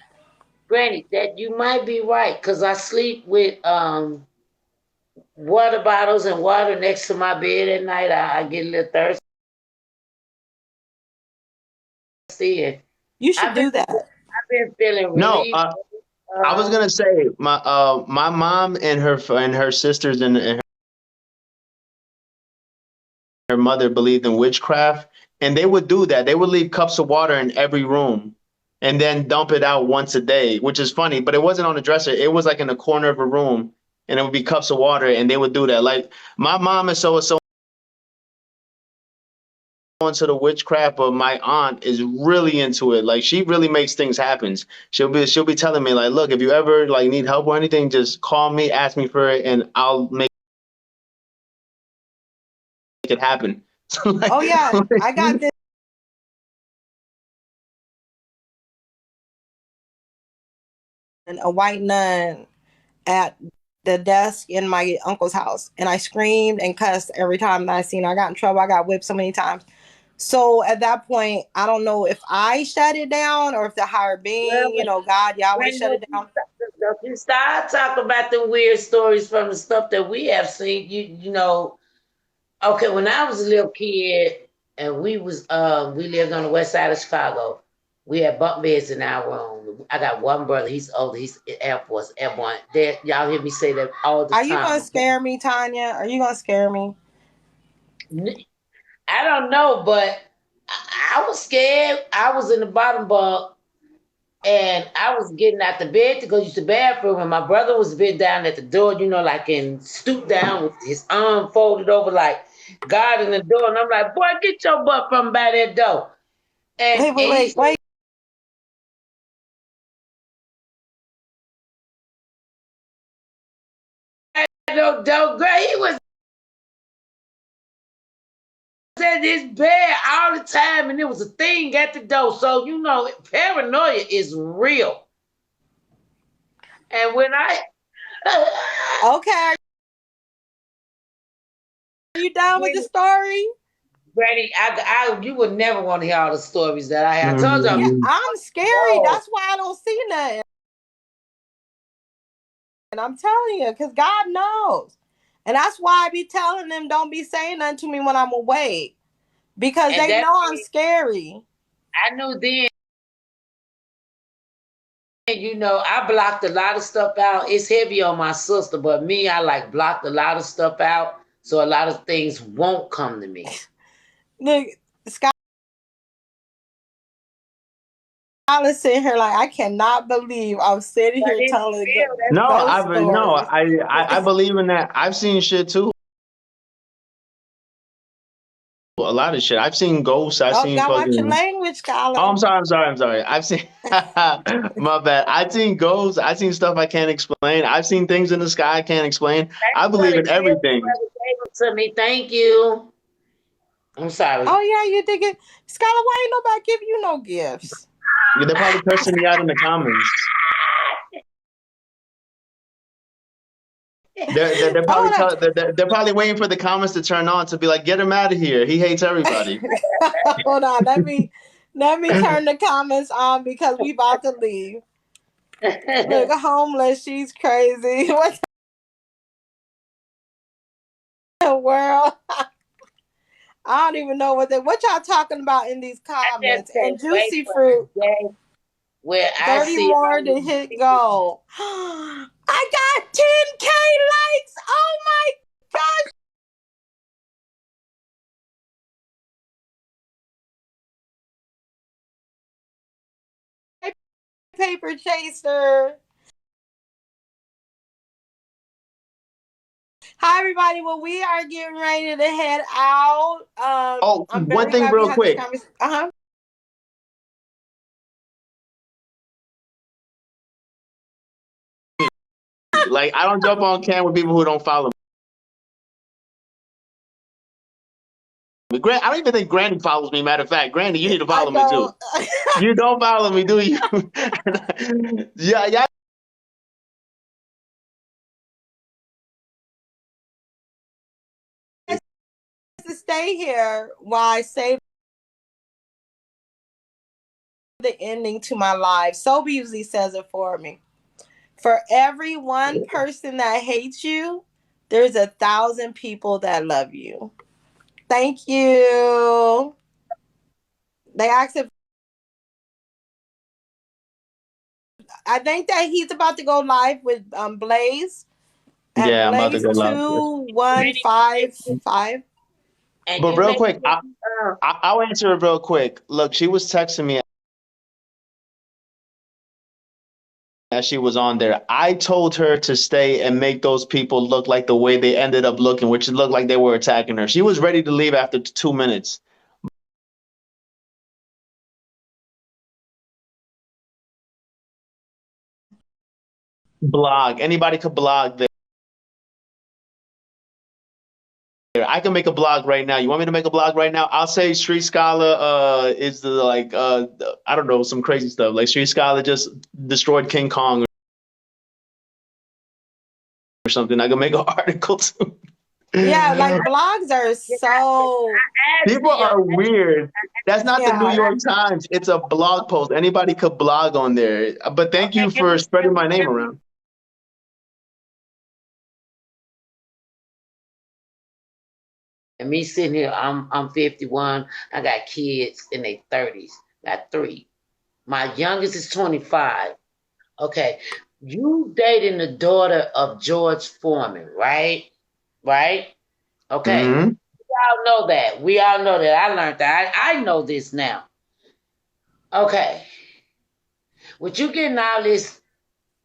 Speaker 3: Granny, that you might be right, because I sleep with water bottles and water next to my bed at night. I get a little thirsty. And
Speaker 2: You should
Speaker 3: I've been
Speaker 2: do that.
Speaker 3: I've been feeling
Speaker 5: No,
Speaker 3: relieved.
Speaker 5: I was gonna say my mom and her sisters and her mother believed in witchcraft, and they would do that. They would leave cups of water in every room, and then dump it out once a day, which is funny. But it wasn't on the dresser. It was like in the corner of a room, and it would be cups of water, and they would do that. Like my mom is so into the witchcraft, but my aunt is really into it. Like she really makes things happen. She'll be telling me like, look, if you ever like need help or anything, just call me, ask me for it, and I'll make it happen. So
Speaker 2: Oh yeah, I got this. A white nun at the desk in my uncle's house, and I screamed and cussed every time that I seen her. I got in trouble. I got whipped so many times. So at that point, I don't know if I shut it down or if the higher being,
Speaker 3: Well,
Speaker 2: God, Yahweh,
Speaker 3: Granny,
Speaker 2: shut it down.
Speaker 3: don't you start talking about the weird stories from the stuff that we have seen. You know, okay, when I was a little kid and we lived on the west side of Chicago, we had bunk beds in our room. I got one brother, he's older, he's Air Force, Airborne. Y'all hear me say that all the
Speaker 2: Are you gonna
Speaker 3: time.
Speaker 2: scare me, Tanya? Are you gonna scare me?
Speaker 3: I don't know, but I was scared. I was in the bottom bunk and I was getting out the bed to go use the bathroom, and my brother was bent down at the door, you know, like in stoop down with his arm folded over, like guarding the door. And I'm like, boy, get your butt from by that door. And,
Speaker 2: Wait, wait,
Speaker 3: and he
Speaker 2: wait, wait.
Speaker 3: said, no, door, girl, he was at his bed all the time, and there was a thing at the door. So, you know, paranoia is real. And when I,
Speaker 2: Okay, are you done with the story?
Speaker 3: Granny, you would never want to hear all the stories that I had. I told
Speaker 2: Yeah,
Speaker 3: y'all,
Speaker 2: I'm scary.
Speaker 3: no.
Speaker 2: That's why I don't see nothing. And I'm telling you, because God knows. And that's why I be telling them don't be saying nothing to me when I'm awake. Because
Speaker 3: And
Speaker 2: they
Speaker 3: that
Speaker 2: know I'm scary.
Speaker 3: I knew then, you know, I blocked a lot of stuff out. It's heavy on my sister, but me, I like blocked a lot of stuff out. So a lot of things won't come to me.
Speaker 2: Look, Scott. was sitting here like, I cannot believe I'm sitting
Speaker 3: But
Speaker 2: here
Speaker 3: it's
Speaker 2: telling
Speaker 3: real. That's
Speaker 5: No,
Speaker 2: those stories.
Speaker 5: I believe in that. I've seen shit too. A lot of shit. I've seen ghosts. I've
Speaker 2: Oh,
Speaker 5: seen
Speaker 2: God, watch your
Speaker 5: fucking.
Speaker 2: language,
Speaker 5: Oh,
Speaker 2: Scholar.
Speaker 5: I'm sorry. I've seen. My bad. I've seen ghosts. I've seen stuff I can't explain. I've seen things in the sky I can't explain. I
Speaker 3: for
Speaker 5: believe
Speaker 3: the
Speaker 5: in
Speaker 3: gift the
Speaker 5: everything.
Speaker 3: brother gave them to me. Thank you. I'm sorry.
Speaker 2: Oh, yeah, you think it. Scholar, why ain't nobody give you no gifts?
Speaker 5: Yeah, they're probably cursing me out in the comments. They're probably
Speaker 2: Hold
Speaker 5: they're probably waiting for the comments to turn on to be like, get him out of here. He hates everybody.
Speaker 2: on. Hold on. Let me turn the comments on because we about to leave. Look, homeless. She's crazy. What the world? I don't even know what y'all talking about in these
Speaker 3: I just
Speaker 2: comments. And
Speaker 3: can't wait
Speaker 2: Juicy
Speaker 3: for
Speaker 2: Fruit,
Speaker 3: the day where I
Speaker 2: 30
Speaker 3: see
Speaker 2: more
Speaker 3: all
Speaker 2: to
Speaker 3: these
Speaker 2: hit
Speaker 3: people.
Speaker 2: goal. I got 10K likes. Oh my gosh. Paper chaser. Hi everybody. Well, we are getting ready to head out.
Speaker 5: Oh,
Speaker 2: I'm
Speaker 5: one
Speaker 2: very
Speaker 5: thing
Speaker 2: glad we
Speaker 5: real
Speaker 2: had this
Speaker 5: quick.
Speaker 2: conversation. Uh-huh.
Speaker 5: Like, I don't jump on cam with people who don't follow me. I don't even think Granny follows me. Matter of fact, Granny, you need to
Speaker 2: I
Speaker 5: follow me too.
Speaker 2: don't.
Speaker 5: You don't follow me, do you? Yeah, yeah.
Speaker 2: To stay here while I say the ending to my life. Sobe usually says it for me. For every one person that hates you, there's 1,000 people that love you. Thank you. They asked if I think that he's about to go live with Blaze at
Speaker 5: Yeah, I'm about to
Speaker 2: Blaze
Speaker 5: go live.
Speaker 2: 2155.
Speaker 3: And
Speaker 5: But
Speaker 3: you
Speaker 5: real
Speaker 3: make
Speaker 5: quick,
Speaker 3: sure
Speaker 5: I'll answer it real quick. Look, she was texting me as she was on there. I told her to stay and make those people look like the way they ended up looking, which it looked like they were attacking her. She was ready to leave after 2 minutes. Blog. Anybody could blog there. I can make a blog right now. You want me to make a blog right now? I'll say Street Scholar is the like I don't know, some crazy stuff. Like Street Scholar just destroyed King Kong or something. I can make an article too.
Speaker 2: Yeah, like blogs are so
Speaker 3: ask
Speaker 5: People
Speaker 3: the young
Speaker 5: are weird. That's not the New
Speaker 2: yeah.
Speaker 5: York Times. It's a blog post. Anybody could blog on there. But thank
Speaker 3: okay,
Speaker 5: you for spreading my name around.
Speaker 3: and me sitting here, I'm 51. I got kids in their 30s. Got three. My youngest is 25. Okay. You dating the daughter of George Foreman, right? Right? Okay.
Speaker 5: Hmm.
Speaker 3: We all know that. We all know that. I learned that. I know this now. Okay. With you getting all this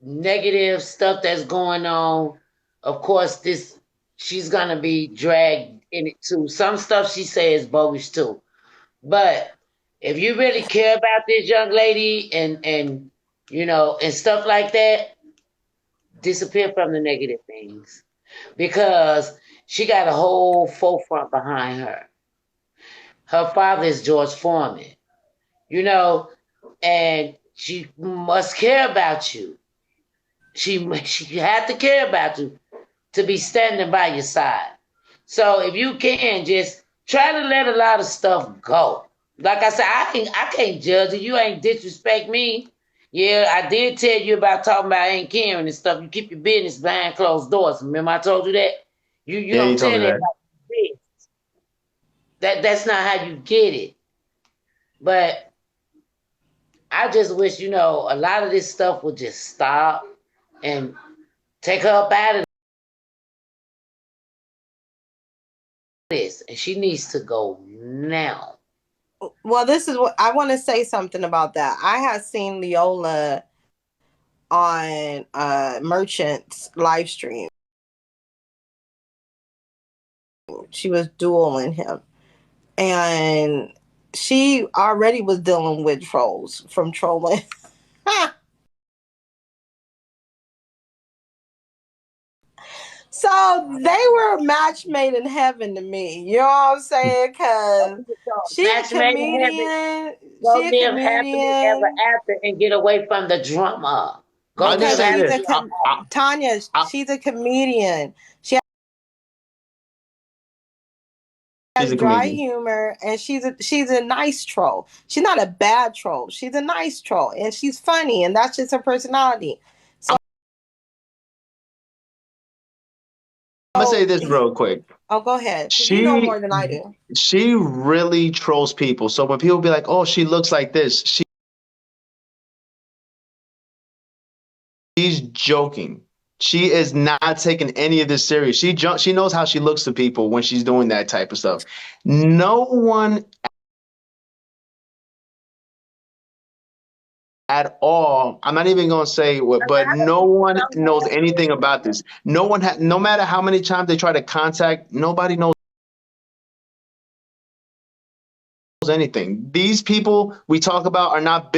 Speaker 3: negative stuff that's going on, of course, this she's gonna be dragged in it too. Some stuff she says bogus too. But if you really care about this young lady and and stuff like that, disappear from the negative things because she got a whole forefront behind her. Her father is George Foreman, you know, and she must care about you. She had to care about you to be standing by your side. So if you can, just try to let a lot of stuff go. Like I said, I can't judge you. You ain't disrespect me. Yeah, I did tell you about talking about Aunt Karen and stuff. You keep your business behind closed doors. Remember I told you that? You
Speaker 5: Yeah,
Speaker 3: don't
Speaker 5: you
Speaker 3: tell
Speaker 5: told me
Speaker 3: anybody
Speaker 5: that.
Speaker 3: this. That's not how you get it. But I just wish, a lot of this stuff would just stop and take her up out of this. And she needs to go now.
Speaker 2: Well, this is what I want to say something about that. I had seen Leola on Merchant's live stream. She was dueling him, and she already was dealing with trolls from trolling. So they were a match made in heaven to me. You know what I'm saying? Cause she a
Speaker 3: Match made in heaven.
Speaker 2: comedian.
Speaker 3: Go
Speaker 2: She a
Speaker 3: live happily ever
Speaker 2: comedian.
Speaker 3: after and get away from the drama. Go
Speaker 5: I'll just
Speaker 3: live
Speaker 2: Because
Speaker 5: say
Speaker 2: she's
Speaker 5: this.
Speaker 2: a
Speaker 3: happily ever after.
Speaker 2: Tanya.
Speaker 5: I,
Speaker 2: She's a comedian. She
Speaker 5: she's
Speaker 2: has
Speaker 5: a
Speaker 2: dry
Speaker 5: comedian.
Speaker 2: humor, and she's a nice troll. She's not a bad troll. She's a nice troll, and she's funny, and that's just her personality. So,
Speaker 5: I'm gonna say this real quick.
Speaker 2: oh, go ahead, because you know
Speaker 5: She
Speaker 2: more than I do.
Speaker 5: she really trolls people. So when people be like, "Oh, she looks like this," she's joking. She is not taking any of this serious. She knows how she looks to people when she's doing that type of stuff. No one at all. I'm not even gonna say what, but no one knows anything about this. No matter how many times they try to contact, nobody knows anything. These people we talk about are not big.